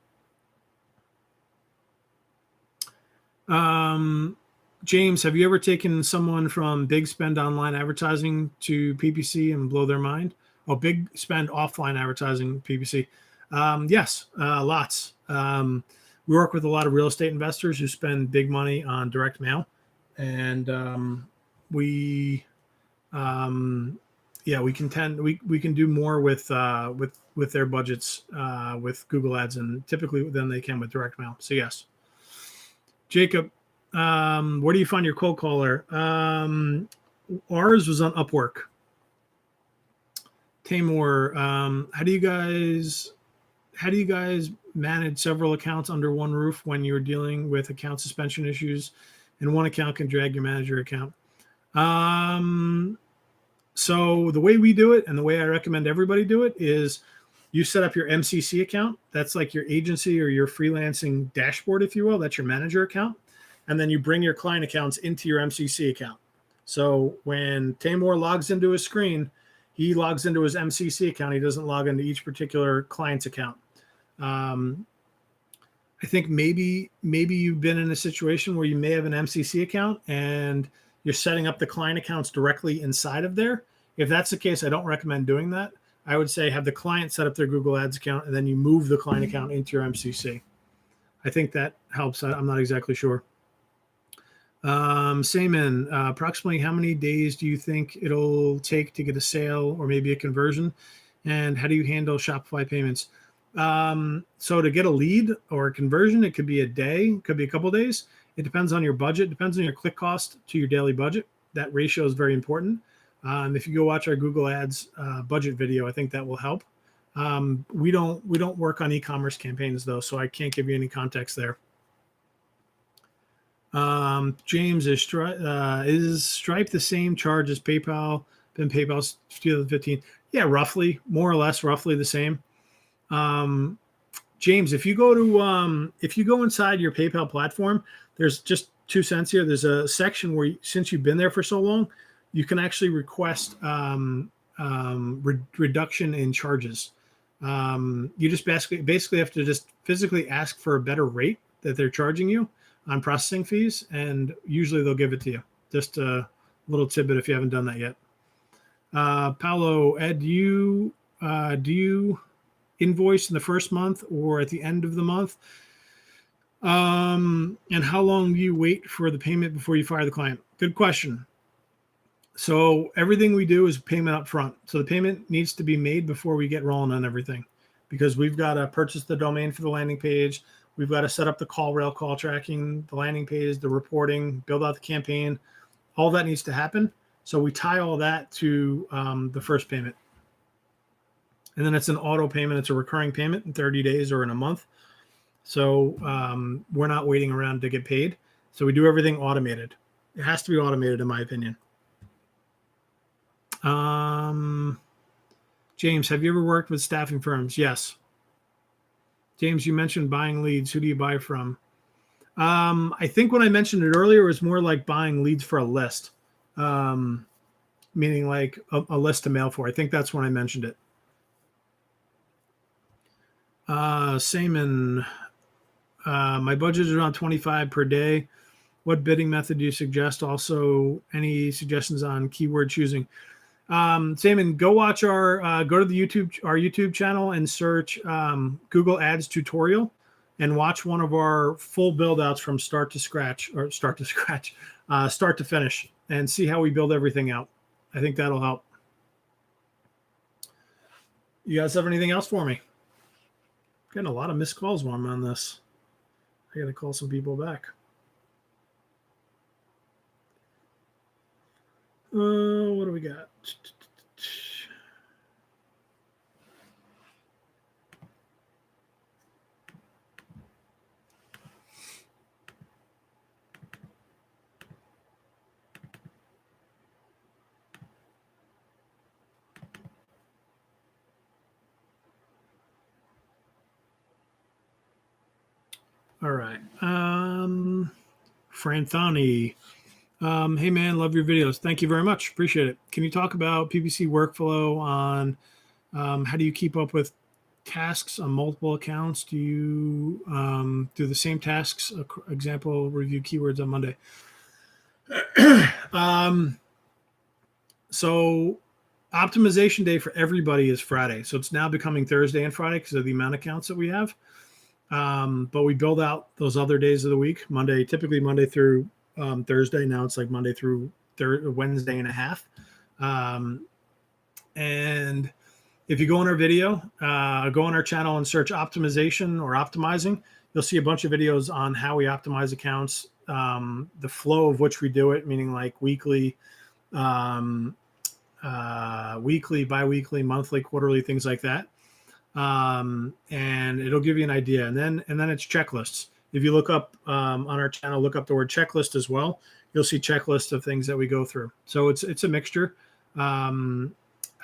James, have you ever taken someone from big spend online advertising to PPC and blow their mind? Oh, big spend offline advertising, PPC. Yes, lots. We work with a lot of real estate investors who spend big money on direct mail, and we can do more with their budgets with Google Ads and typically than they can with direct mail. So yes. Jacob, Where do you find your cold caller? Ours was on Upwork. Tamor, how do you guys manage several accounts under one roof when you're dealing with account suspension issues, and one account can drag your manager account? So the way we do it, and the way I recommend everybody do it, is you set up your MCC account. That's like your agency or your freelancing dashboard, if you will. That's your manager account. And then you bring your client accounts into your MCC account. So when Tamor logs into his screen, he logs into his MCC account. He doesn't log into each particular client's account. I think maybe you've been in a situation where you may have an MCC account and you're setting up the client accounts directly inside of there. If that's the case, I don't recommend doing that. I would say have the client set up their Google Ads account, and then you move the client account into your MCC. I think that helps. I'm not exactly sure. Seaman, approximately how many days do you think it'll take to get a sale or maybe a conversion? And how do you handle Shopify payments? So to get a lead or a conversion, it could be a day, it could be a couple of days. It depends on your budget, depends on your click cost to your daily budget. That ratio is very important. If you go watch our Google Ads budget video, I think that will help. We don't work on e-commerce campaigns though, so I can't give you any context there. James, is Stripe the same charge as PayPal? Been PayPal's 2015? Yeah, roughly, more or less, roughly the same. James, if you go inside your PayPal platform, there's just 2 cents here. There's a section where, since you've been there for so long, you can actually request reduction in charges. You just basically have to just physically ask for a better rate that they're charging you on processing fees, and usually they'll give it to you. Just a little tidbit if you haven't done that yet. Paolo, Ed, do you invoice in the first month or at the end of the month? And how long do you wait for the payment before you fire the client? Good question. So everything we do is payment up front. So the payment needs to be made before we get rolling on everything, because we've got to purchase the domain for the landing page. We've got to set up the call rail, call tracking, the landing page, the reporting, build out the campaign. All that needs to happen. So we tie all that to the first payment. And then it's an auto payment. It's a recurring payment in 30 days or in a month. So we're not waiting around to get paid. So we do everything automated. It has to be automated, in my opinion. James, have you ever worked with staffing firms? Yes. James, you mentioned buying leads. Who do you buy from? I think when I mentioned it earlier, it was more like buying leads for a list, meaning like a list to mail for. I think that's when I mentioned it. Seaman, my budget is around 25 per day. What bidding method do you suggest? Also, any suggestions on keyword choosing? Seaman, go watch go to the our YouTube channel and search Google Ads tutorial, and watch one of our full build outs from start to finish, and see how we build everything out. I think that'll help. You guys have anything else for me? Getting a lot of missed calls while I'm on this. I got to call some people back. What do we got? All right. Franthani. Hey man, love your videos. Thank you very much. Appreciate it. Can you talk about PPC workflow on how do you keep up with tasks on multiple accounts? Do you do the same tasks? Example, review keywords on Monday. So optimization day for everybody is Friday. So it's now becoming Thursday and Friday because of the amount of accounts that we have. But we build out those other days of the week, typically Monday through Thursday. Now it's like Monday through Wednesday and a half. And if you go on our video, go on our channel and search optimization or optimizing, you'll see a bunch of videos on how we optimize accounts the flow of which we do it, meaning like weekly, bi-weekly, monthly, quarterly, things like that. And it'll give you an idea. And then it's checklists. If you look up on our channel, look up the word checklist as well. You'll see checklists of things that we go through. So it's a mixture. I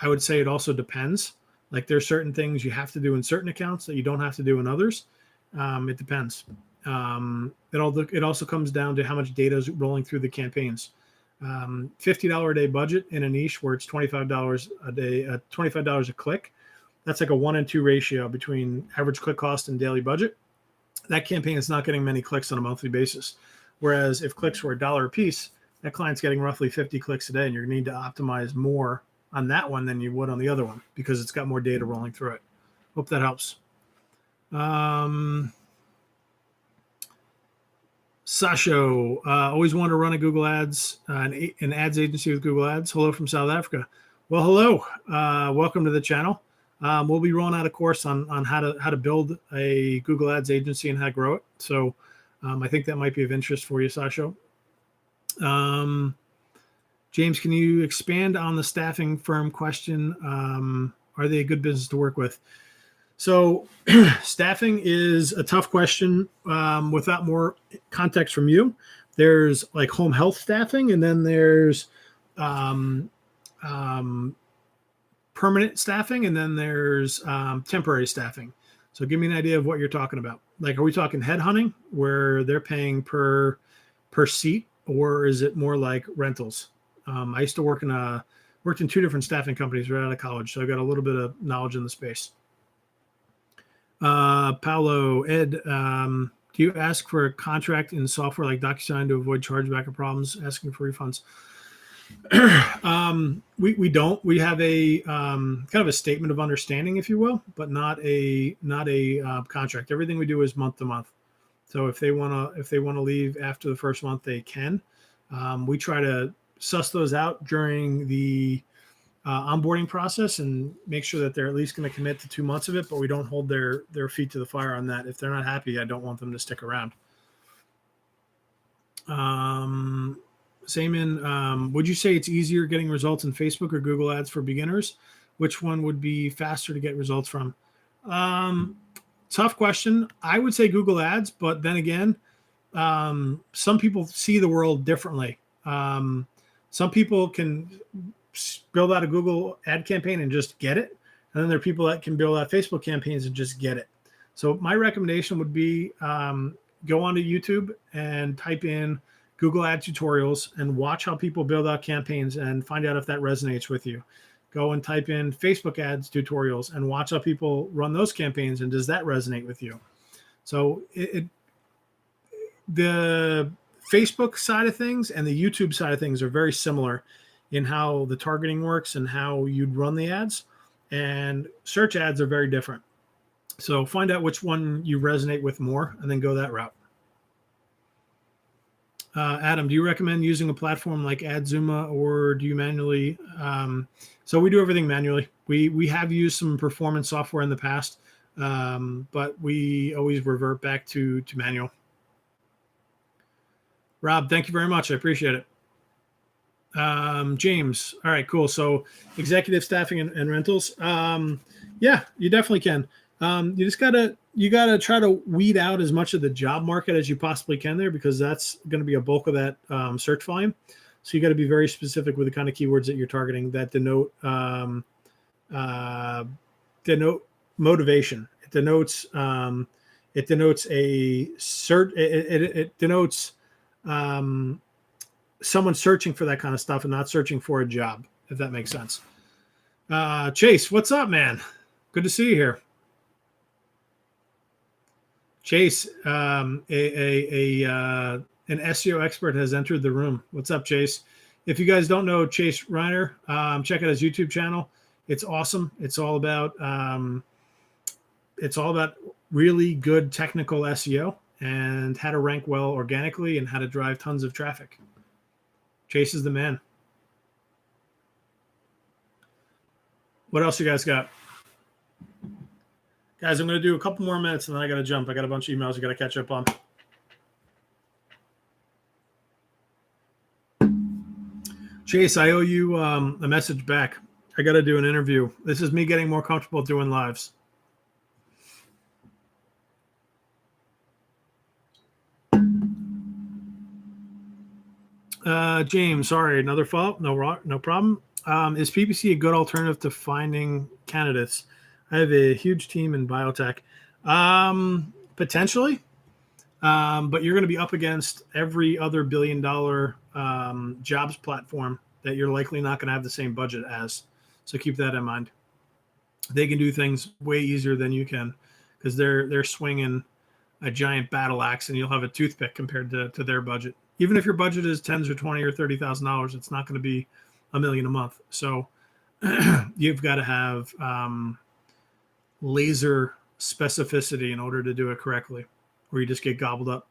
would say it also depends. Like there's certain things you have to do in certain accounts that you don't have to do in others. It depends. It also comes down to how much data is rolling through the campaigns. $50 a day budget in a niche where it's $25 a day, $25 a click. That's like a 1 and 2 ratio between average click cost and daily budget. That campaign is not getting many clicks on a monthly basis. Whereas if clicks were $1 a piece, that client's getting roughly 50 clicks a day, and you're going to need to optimize more on that one than you would on the other one because it's got more data rolling through it. Hope that helps. Sasho, always wanted to run a Google Ads, an ads agency with Google Ads. Hello from South Africa. Well, hello. Welcome to the channel. We'll be rolling out a course on how to build a Google Ads agency and how to grow it. So I think that might be of interest for you, Sasho. James, can you expand on the staffing firm question? Are they a good business to work with? So staffing is a tough question without more context from you. There's like home health staffing, and then there's permanent staffing, and then there's temporary staffing. So give me an idea of what you're talking about. Like, are we talking headhunting where they're paying per seat, or is it more like rentals? I used to worked in 2 different staffing companies right out of college, so I got a little bit of knowledge in the space. Paolo, Ed, do you ask for a contract in software like Docusign to avoid chargeback or problems asking for refunds? We don't. We have a kind of a statement of understanding, if you will, but not a contract. Everything we do is month to month. So if they want to leave after the first month, they can. We try to suss those out during the onboarding process and make sure that they're at least going to commit to 2 months of it, but we don't hold their feet to the fire on that. If they're not happy, I don't want them to stick around. Saman, would you say it's easier getting results in Facebook or Google Ads for beginners? Which one would be faster to get results from? Tough question. I would say Google Ads, but then again, some people see the world differently. Some people can build out a Google ad campaign and just get it. And then there are people that can build out Facebook campaigns and just get it. So my recommendation would be go onto YouTube and type in Google ad tutorials and watch how people build out campaigns and find out if that resonates with you. Go and type in Facebook ads tutorials and watch how people run those campaigns, and does that resonate with you? So the Facebook side of things and the YouTube side of things are very similar in how the targeting works and how you'd run the ads. And search ads are very different. So find out which one you resonate with more and then go that route. Adam, do you recommend using a platform like AdZuma, or do you manually? So we do everything manually. We have used some performance software in the past, but we always revert back to manual. Rob, thank you very much. I appreciate it. James, all right, cool. So executive staffing and rentals. Yeah, you definitely can. You just gotta try to weed out as much of the job market as you possibly can there, because that's going to be a bulk of that search volume. So you got to be very specific with the kind of keywords that you're targeting that denote motivation. It denotes a search. It denotes someone searching for that kind of stuff and not searching for a job, if that makes sense. Chase, what's up, man? Good to see you here. Chase, an SEO expert has entered the room. What's up, Chase? If you guys don't know Chase Reiner, check out his YouTube channel. It's awesome. It's all about really good technical SEO and how to rank well organically and how to drive tons of traffic. Chase is the man. What else you guys got? Guys, I'm going to do a couple more minutes and then I got to jump. I got a bunch of emails I got to catch up on. Chase, I owe you a message back. I got to do an interview. This is me getting more comfortable doing lives. James, sorry, another follow-up. No problem. Is PPC a good alternative to finding candidates? I have a huge team in biotech. Potentially, but you're going to be up against every other billion-dollar jobs platform that you're likely not going to have the same budget as. So keep that in mind. They can do things way easier than you can because they're swinging a giant battle axe, and you'll have a toothpick compared to their budget. Even if your budget is $10,000 or $20,000 or $30,000, it's not going to be $1 million a month. So you've got to have laser specificity in order to do it correctly, or you just get gobbled up.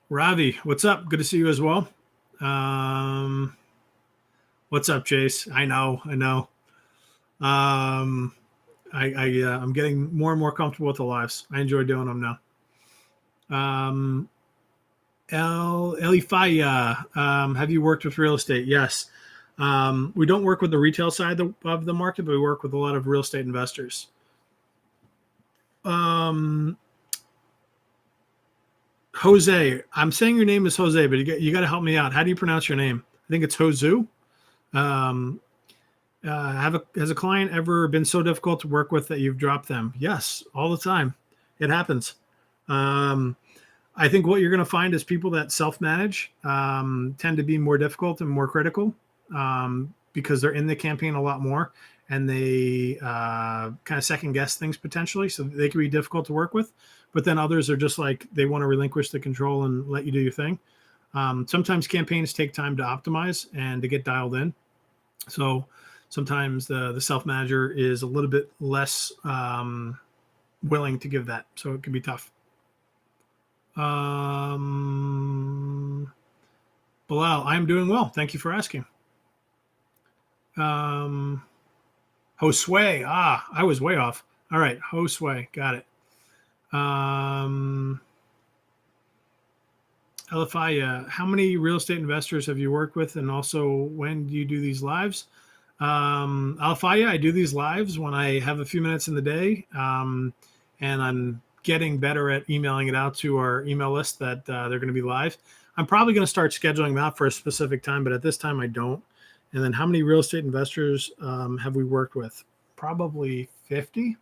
Ravi, what's up? Good to see you as well. What's up, Chase? I know. I'm getting more and more comfortable with the lives. I enjoy doing them now. Elifaya, have you worked with real estate? Yes. We don't work with the retail side of the market, but we work with a lot of real estate investors. Jose, I'm saying your name is Jose, but you got to help me out. How do you pronounce your name? I think it's Josu. Has a client ever been so difficult to work with that you've dropped them? Yes, all the time. It happens. I think what you're going to find is people that self-manage tend to be more difficult and more critical because they're in the campaign a lot more, and they kind of second guess things potentially. So they can be difficult to work with, but then others are just like, they want to relinquish the control and let you do your thing. Sometimes campaigns take time to optimize and to get dialed in. So sometimes the self-manager is a little bit less willing to give that. So it can be tough. Bilal, I'm doing well. Thank you for asking. Josue. I was way off. All right. Josue. Got it. Elifaya, how many real estate investors have you worked with? And also, when do you do these lives? Elifaya, I do these lives when I have a few minutes in the day. And I'm getting better at emailing it out to our email list that they're going to be live. I'm probably going to start scheduling them out for a specific time, but at this time I don't. And then how many real estate investors have we worked with? Probably 50.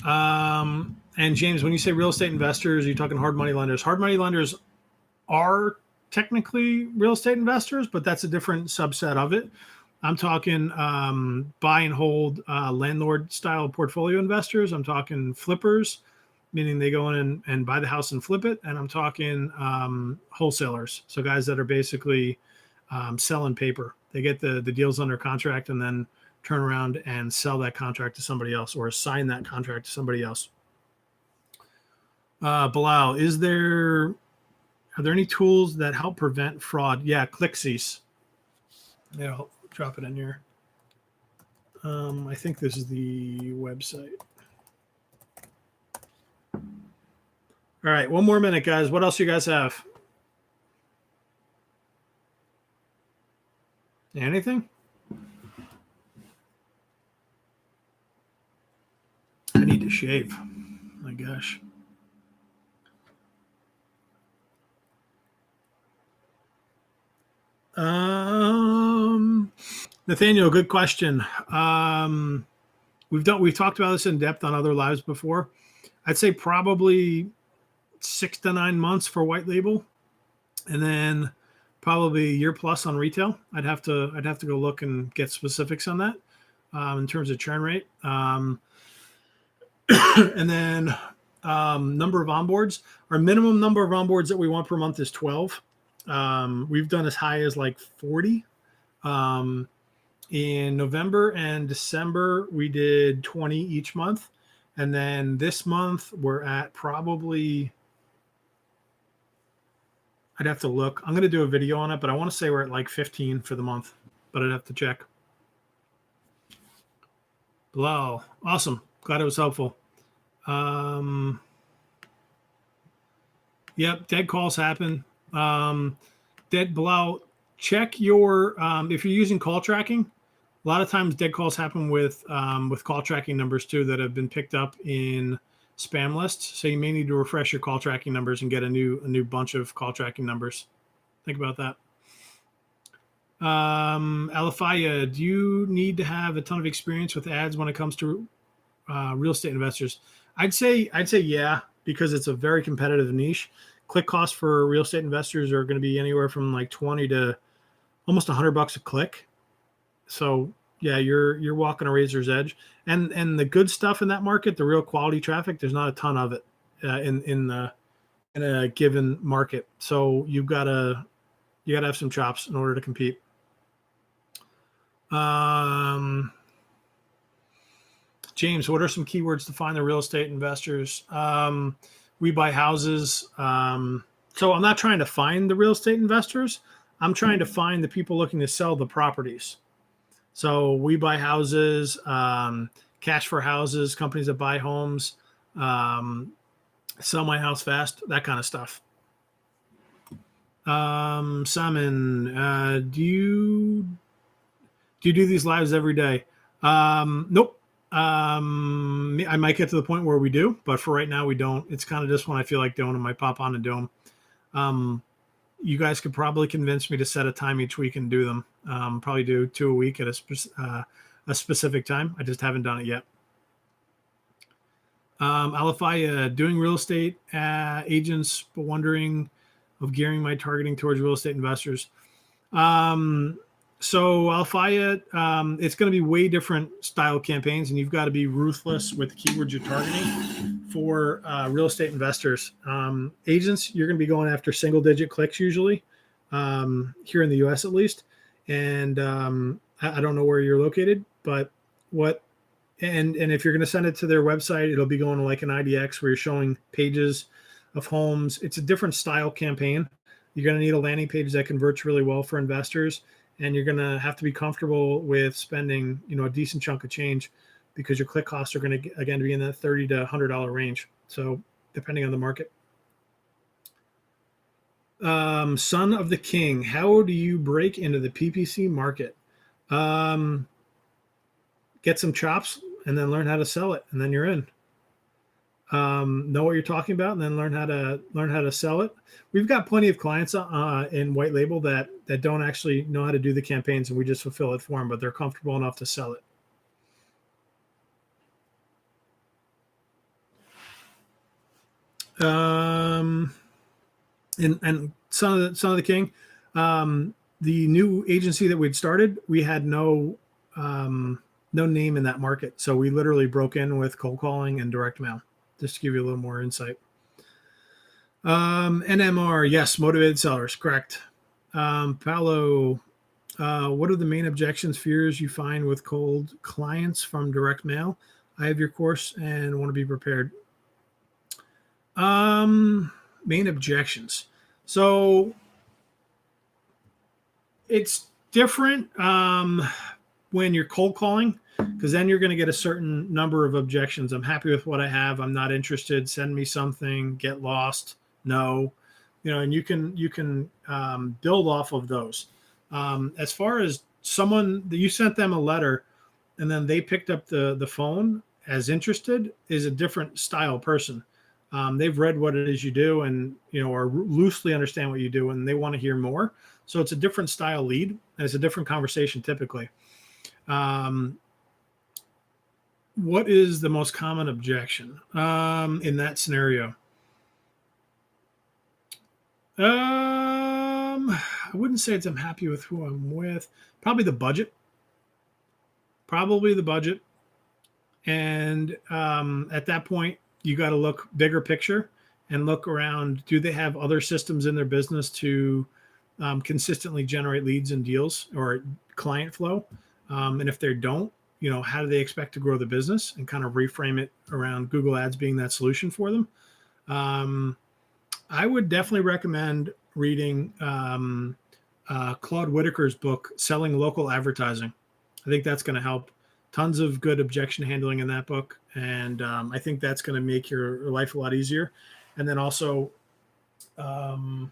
And James, when you say real estate investors, are you talking hard money lenders? Hard money lenders are technically real estate investors, but that's a different subset of it. I'm talking buy and hold landlord style portfolio investors. I'm talking flippers, meaning they go in and buy the house and flip it. And I'm talking wholesalers. So guys that are basically selling paper. They get the deals under contract and then turn around and sell that contract to somebody else or assign that contract to somebody else. Bilal, are there any tools that help prevent fraud? Yeah, ClickCease. Yeah, I'll drop it in here. I think this is the website. All right, one more minute, guys. What else you guys have? Anything? I need to shave. My gosh. Nathaniel, good question. We've talked about this in depth on other lives before. I'd say probably 6 to 9 months for white label, and then probably a year plus on retail. I'd have to go look and get specifics on that in terms of churn rate. And then number of onboards. Our minimum number of onboards that we want per month is 12. We've done as high as like 40. In November and December, we did 20 each month. And then this month, we're at probably, I'd have to look. I'm going to do a video on it, but I want to say we're at like 15 for the month, but I'd have to check. Wow. Awesome. Glad it was helpful. Yep, dead calls happen. Dead blowout. Check your if you're using call tracking. A lot of times, dead calls happen with call tracking numbers too that have been picked up in spam lists. So you may need to refresh your call tracking numbers and get a new bunch of call tracking numbers. Think about that. Alafaya, do you need to have a ton of experience with ads when it comes to real estate investors? I'd say yeah, because it's a very competitive niche. Click costs for real estate investors are going to be anywhere from like 20 to almost $100 a click. So yeah, you're walking a razor's edge. And the good stuff in that market, the real quality traffic, there's not a ton of it in a given market. So you gotta have some chops in order to compete. James, what are some keywords to find the real estate investors? We buy houses. So I'm not trying to find the real estate investors. I'm trying to find the people looking to sell the properties. So we buy houses, cash for houses, companies that buy homes, sell my house fast, that kind of stuff. Simon, do you do these lives every day? Nope. I might get to the point where we do, but for right now we don't. It's kind of just when I feel like doing them, I pop on and do them. You guys could probably convince me to set a time each week and do them. Probably do 2 a week at a specific time. I just haven't done it yet. Alafaya, doing real estate agents, but wondering of gearing my targeting towards real estate investors. So Alfaya, it's going to be way different style campaigns, and you've got to be ruthless with the keywords you're targeting for real estate investors. Agents, you're going to be going after single-digit clicks usually, here in the U.S. at least. And I don't know where you're located, but and if you're going to send it to their website, it'll be going to like an IDX where you're showing pages of homes. It's a different style campaign. You're going to need a landing page that converts really well for investors. And you're going to have to be comfortable with spending, a decent chunk of change because your click costs are going to, again, be in that $30 to $100 range. So depending on the market. Son of the King, how do you break into the PPC market? Get some chops and then learn how to sell it, and then you're in. Know what you're talking about, and then learn how to sell it. We've got plenty of clients in white label that don't actually know how to do the campaigns, and we just fulfill it for them, but they're comfortable enough to sell it. And Son of the King, the new agency that we'd started, we had no name in that market, so we literally broke in with cold calling and direct mail. Just to give you a little more insight. NMR, yes, motivated sellers, correct. Paolo, what are the main objections, fears you find with cold clients from direct mail? I have your course and want to be prepared. Main objections. So it's different when you're cold calling, because then you're going to get a certain number of objections. I'm happy with what I have. I'm not interested. Send me something. Get lost. No, and you can build off of those. As far as someone that you sent them a letter and then they picked up the phone as interested is a different style person. They've read what it is you do and, or loosely understand what you do, and they want to hear more. So it's a different style lead, and it's a different conversation typically. What is the most common objection in that scenario? I wouldn't say it's I'm happy with who I'm with. Probably the budget. And at that point, you got to look bigger picture and look around. Do they have other systems in their business to consistently generate leads and deals or client flow? And if they don't, how do they expect to grow the business, and kind of reframe it around Google Ads being that solution for them? I would definitely recommend reading Claude Whitaker's book, Selling Local Advertising. I think that's going to help. Tons of good objection handling in that book. And I think that's going to make your life a lot easier. And then also It's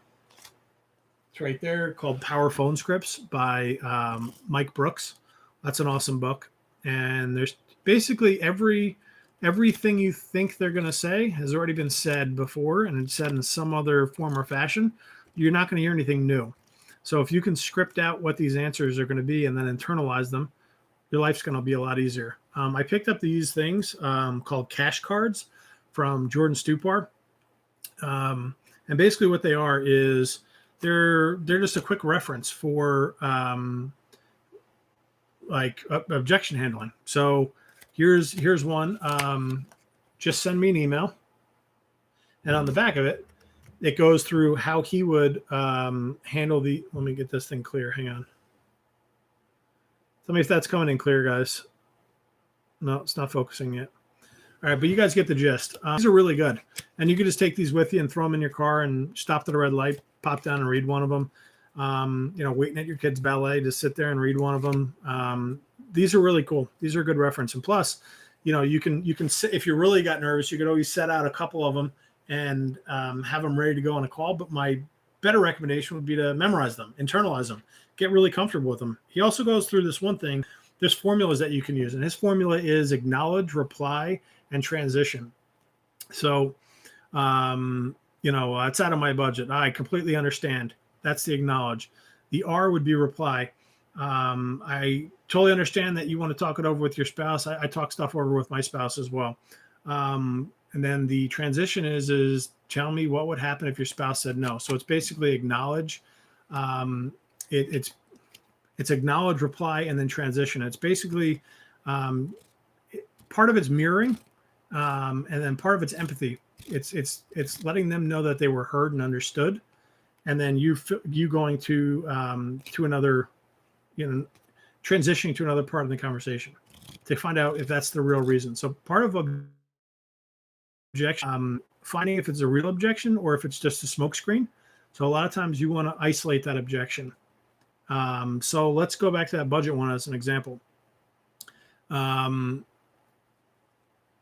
right there, called Power Phone Scripts by Mike Brooks. That's an awesome book. And there's basically everything you think they're going to say has already been said before, and it's said in some other form or fashion. You're not going to hear anything new. So if you can script out what these answers are going to be and then internalize them, your life's going to be a lot easier. I picked up these things called cash cards from Jordan Stupar. And basically what they are is they're just a quick reference for objection handling. So here's one. Just send me an email, and on the back of it, it goes through how he would handle the. Let me get this thing clear. Hang on. Tell me if that's coming in clear, guys. No, it's not focusing yet. All right, but you guys get the gist. These are really good, and you can just take these with you and throw them in your car and stop at a red light, pop down and read one of them. Waiting at your kid's ballet, just sit there and read one of them. These are really cool. These are a good reference. And plus, you can if you really got nervous, you could always set out a couple of them and have them ready to go on a call. But my better recommendation would be to memorize them, internalize them, get really comfortable with them. He also goes through this one thing. There's formulas that you can use, and his formula is acknowledge, reply, and transition. So, it's out of my budget. I completely understand. That's the acknowledge. The R would be reply. I totally understand that you want to talk it over with your spouse. I talk stuff over with my spouse as well. And then the transition is tell me what would happen if your spouse said no. So it's basically acknowledge. It's acknowledge, reply, and then transition. It's basically part of it's mirroring, and then part of it's empathy. It's letting them know that they were heard and understood, and then you going to another, transitioning to another part of the conversation to find out if that's the real reason. So part of objection, finding if it's a real objection or if it's just a smokescreen. So a lot of times you want to isolate that objection. So let's go back to that budget one as an example.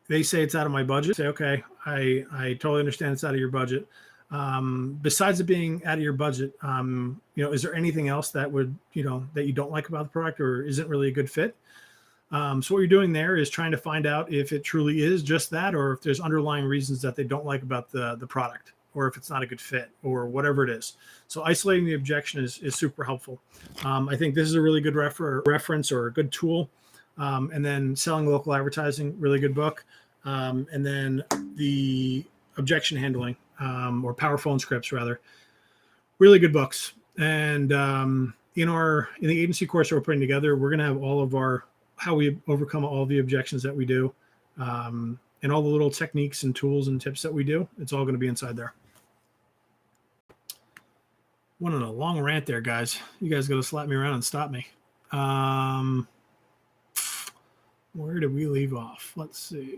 They say it's out of my budget. Say, okay, I totally understand it's out of your budget. Besides it being out of your budget, is there anything else that would, that you don't like about the product or isn't really a good fit? So what you're doing there is trying to find out if it truly is just that, or if there's underlying reasons that they don't like about the product, or if it's not a good fit, or whatever it is. So isolating the objection is super helpful. I think this is a really good reference or a good tool. And then Selling Local Advertising, really good book. And then the Objection Handling, or Power Phone Scripts, rather, really good books. And in the agency course that we're putting together, we're going to have all of how we overcome all the objections that we do, and all the little techniques and tools and tips that we do. It's all going to be inside there. Went on a long rant there, guys. You guys got to slap me around and stop me. Where did we leave off? Let's see.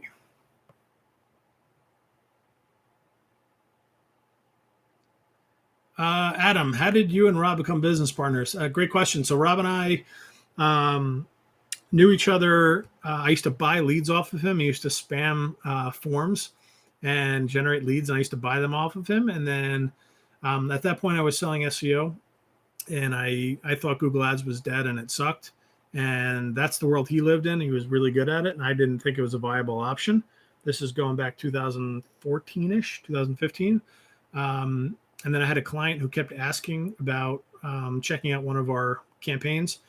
Adam, how did you and Rob become business partners? Great question. So Rob and I knew each other. I used to buy leads off of him. He used to spam forms and generate leads, and I used to buy them off of him. And then at that point, I was selling SEO, and I thought Google Ads was dead and it sucked. And that's the world he lived in. He was really good at it, and I didn't think it was a viable option. This is going back 2014-ish, 2015. And then I had a client who kept asking about checking out one of our campaigns.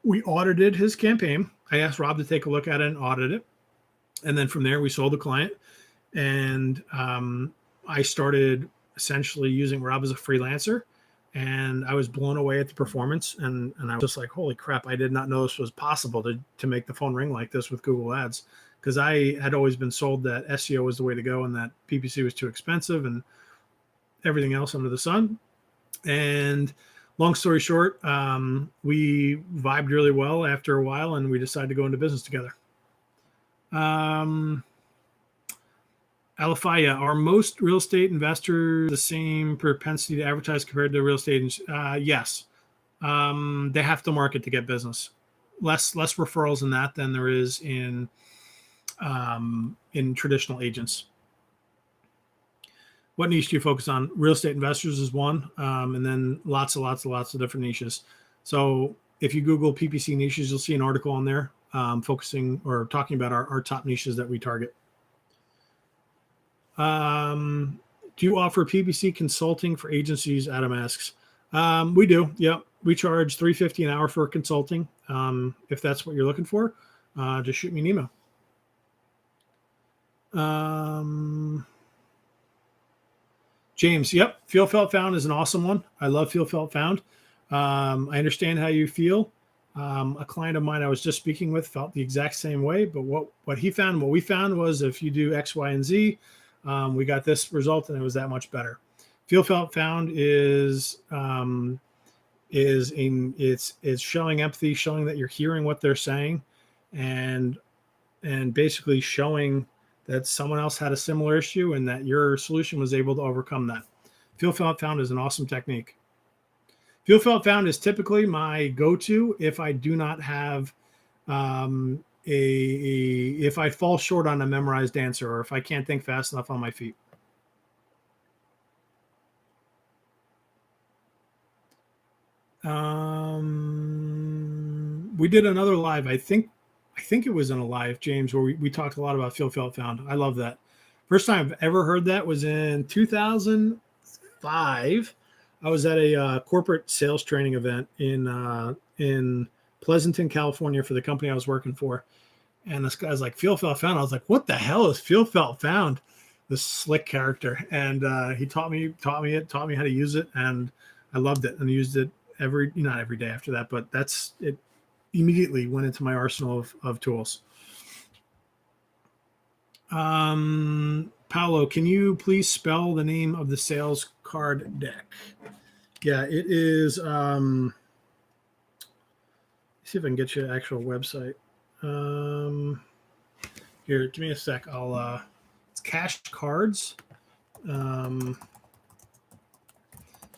We audited his campaign. I asked Rob to take a look at it and audit it. And then from there, we sold the client. And I started essentially using Rob as a freelancer. And I was blown away at the performance. And I was just like, holy crap, I did not know this was possible to make the phone ring like this with Google Ads. Because I had always been sold that SEO was the way to go and that PPC was too expensive and everything else under the sun. And long story short, we vibed really well after a while, and we decided to go into business together. Alafaya, are most real estate investors the same propensity to advertise compared to real estate agents? Yes. They have to market to get business. Less referrals in that than there is in traditional agents. What niche do you focus on? Real estate investors is one, and then lots of different niches. So if you Google PPC niches, you'll see an article on there focusing or talking about our top niches that we target. Do you offer PPC consulting for agencies? Adam asks. We do. Yep. We charge $350 an hour for consulting. If that's what you're looking for, just shoot me an email. James, yep. Feel Felt Found is an awesome one. I love Feel Felt Found. I understand how you feel. A client of mine I was just speaking with felt the exact same way, but what we found was if you do X, Y, and Z, we got this result and it was that much better. Feel Felt Found is showing empathy, showing that you're hearing what they're saying, and basically showing that someone else had a similar issue and that your solution was able to overcome that. Feel Felt Found is an awesome technique. Feel Felt Found is typically my go-to if I do not have if I fall short on a memorized answer or if I can't think fast enough on my feet. We did another live. I think it was in a live, James, where we talked a lot about Feel Felt Found. I love that. First time I've ever heard that was in 2005. I was at a corporate sales training event in Pleasanton, California for the company I was working for. And this guy's like, Feel Felt Found. I was like, what the hell is Feel Felt Found? This slick character. And he taught me how to use it. And I loved it and used it not every day after that, but it immediately went into my arsenal of tools. Paolo, can you please spell the name of the sales card deck? Yeah, it is. Let's see if I can get you an actual website. Here, give me a sec. It's Cash Cards. You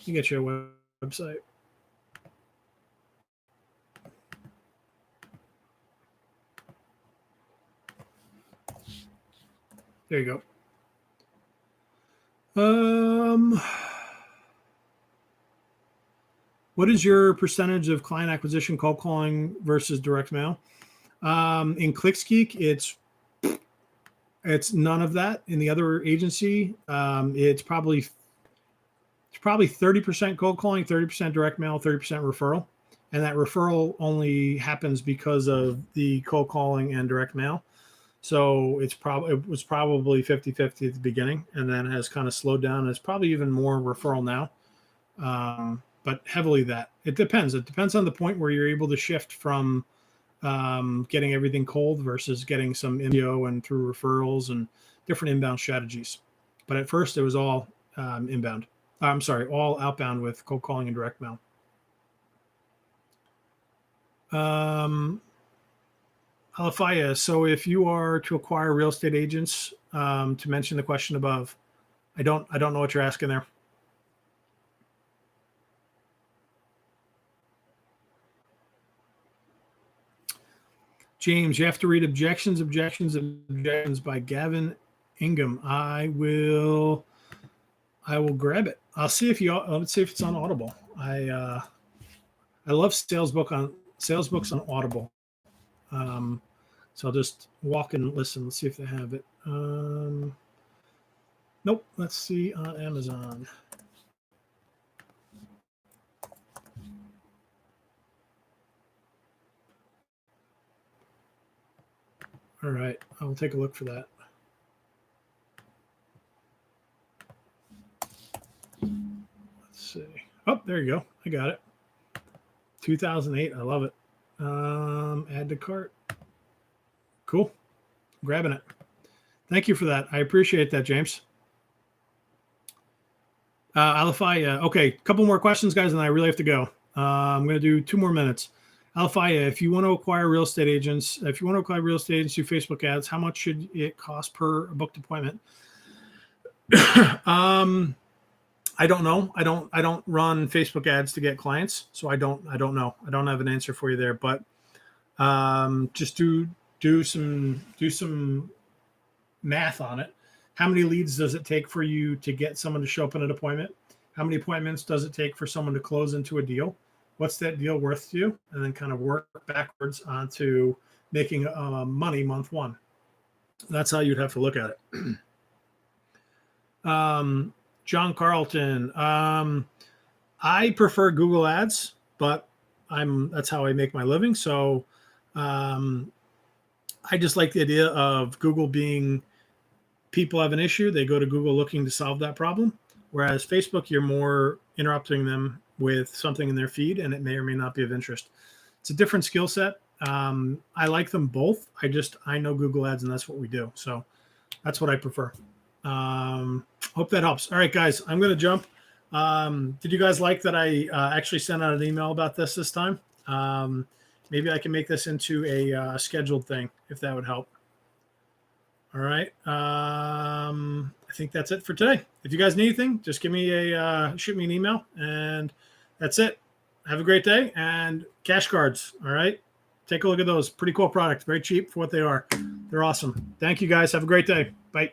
get you a website. There you go. What is your percentage of client acquisition, cold calling versus direct mail? In Geek, it's none of that. In the other agency, it's probably 30% cold calling, 30% direct mail, 30% referral. And that referral only happens because of the cold calling and direct mail. So it was probably 50-50 at the beginning, and then has kind of slowed down. It's probably even more referral now, but heavily that. It depends. It depends on the point where you're able to shift from getting everything cold versus getting some SEO and through referrals and different inbound strategies. But at first, it was all inbound. I'm sorry, all outbound with cold calling and direct mail. Alafaya, so if you are to acquire real estate agents, to mention the question above, I don't know what you're asking there. James, you have to read Objections by Gavin Ingham. I will grab it. I'll see if let's see if it's on Audible. I love sales books on Audible. So I'll just walk and listen. Let's see if they have it. Nope. Let's see on Amazon. All right. I'll take a look for that. Let's see. Oh, there you go. I got it. 2008. I love it. Add to cart. Cool. Grabbing it. Thank you for that. I appreciate that, James. Alafaya. Okay, a couple more questions, guys, and I really have to go. I'm going to do 2 more minutes. Alafaya, if you want to acquire real estate agents, through Facebook ads, how much should it cost per booked appointment? I don't know. I don't run Facebook ads to get clients, so I don't know. I don't have an answer for you there, but just do some math on it. How many leads does it take for you to get someone to show up at an appointment? How many appointments does it take for someone to close into a deal? What's that deal worth to you? And then kind of work backwards onto making money month one. That's how you'd have to look at it. John Carlton. I prefer Google Ads, but that's how I make my living. So I just like the idea of Google being, people have an issue, they go to Google looking to solve that problem. Whereas Facebook, you're more interrupting them with something in their feed, and it may or may not be of interest. It's a different skill set. I like them both. I know Google Ads, and that's what we do. So that's what I prefer. Hope that helps. All right, guys, I'm going to jump. Did you guys like that I actually sent out an email about this time? Maybe I can make this into a scheduled thing, if that would help. All right. I think that's it for today. If you guys need anything, just give me shoot me an email, and that's it. Have a great day. And cash cards. All right. Take a look at those. Pretty cool product. Very cheap for what they are. They're awesome. Thank you, guys. Have a great day. Bye.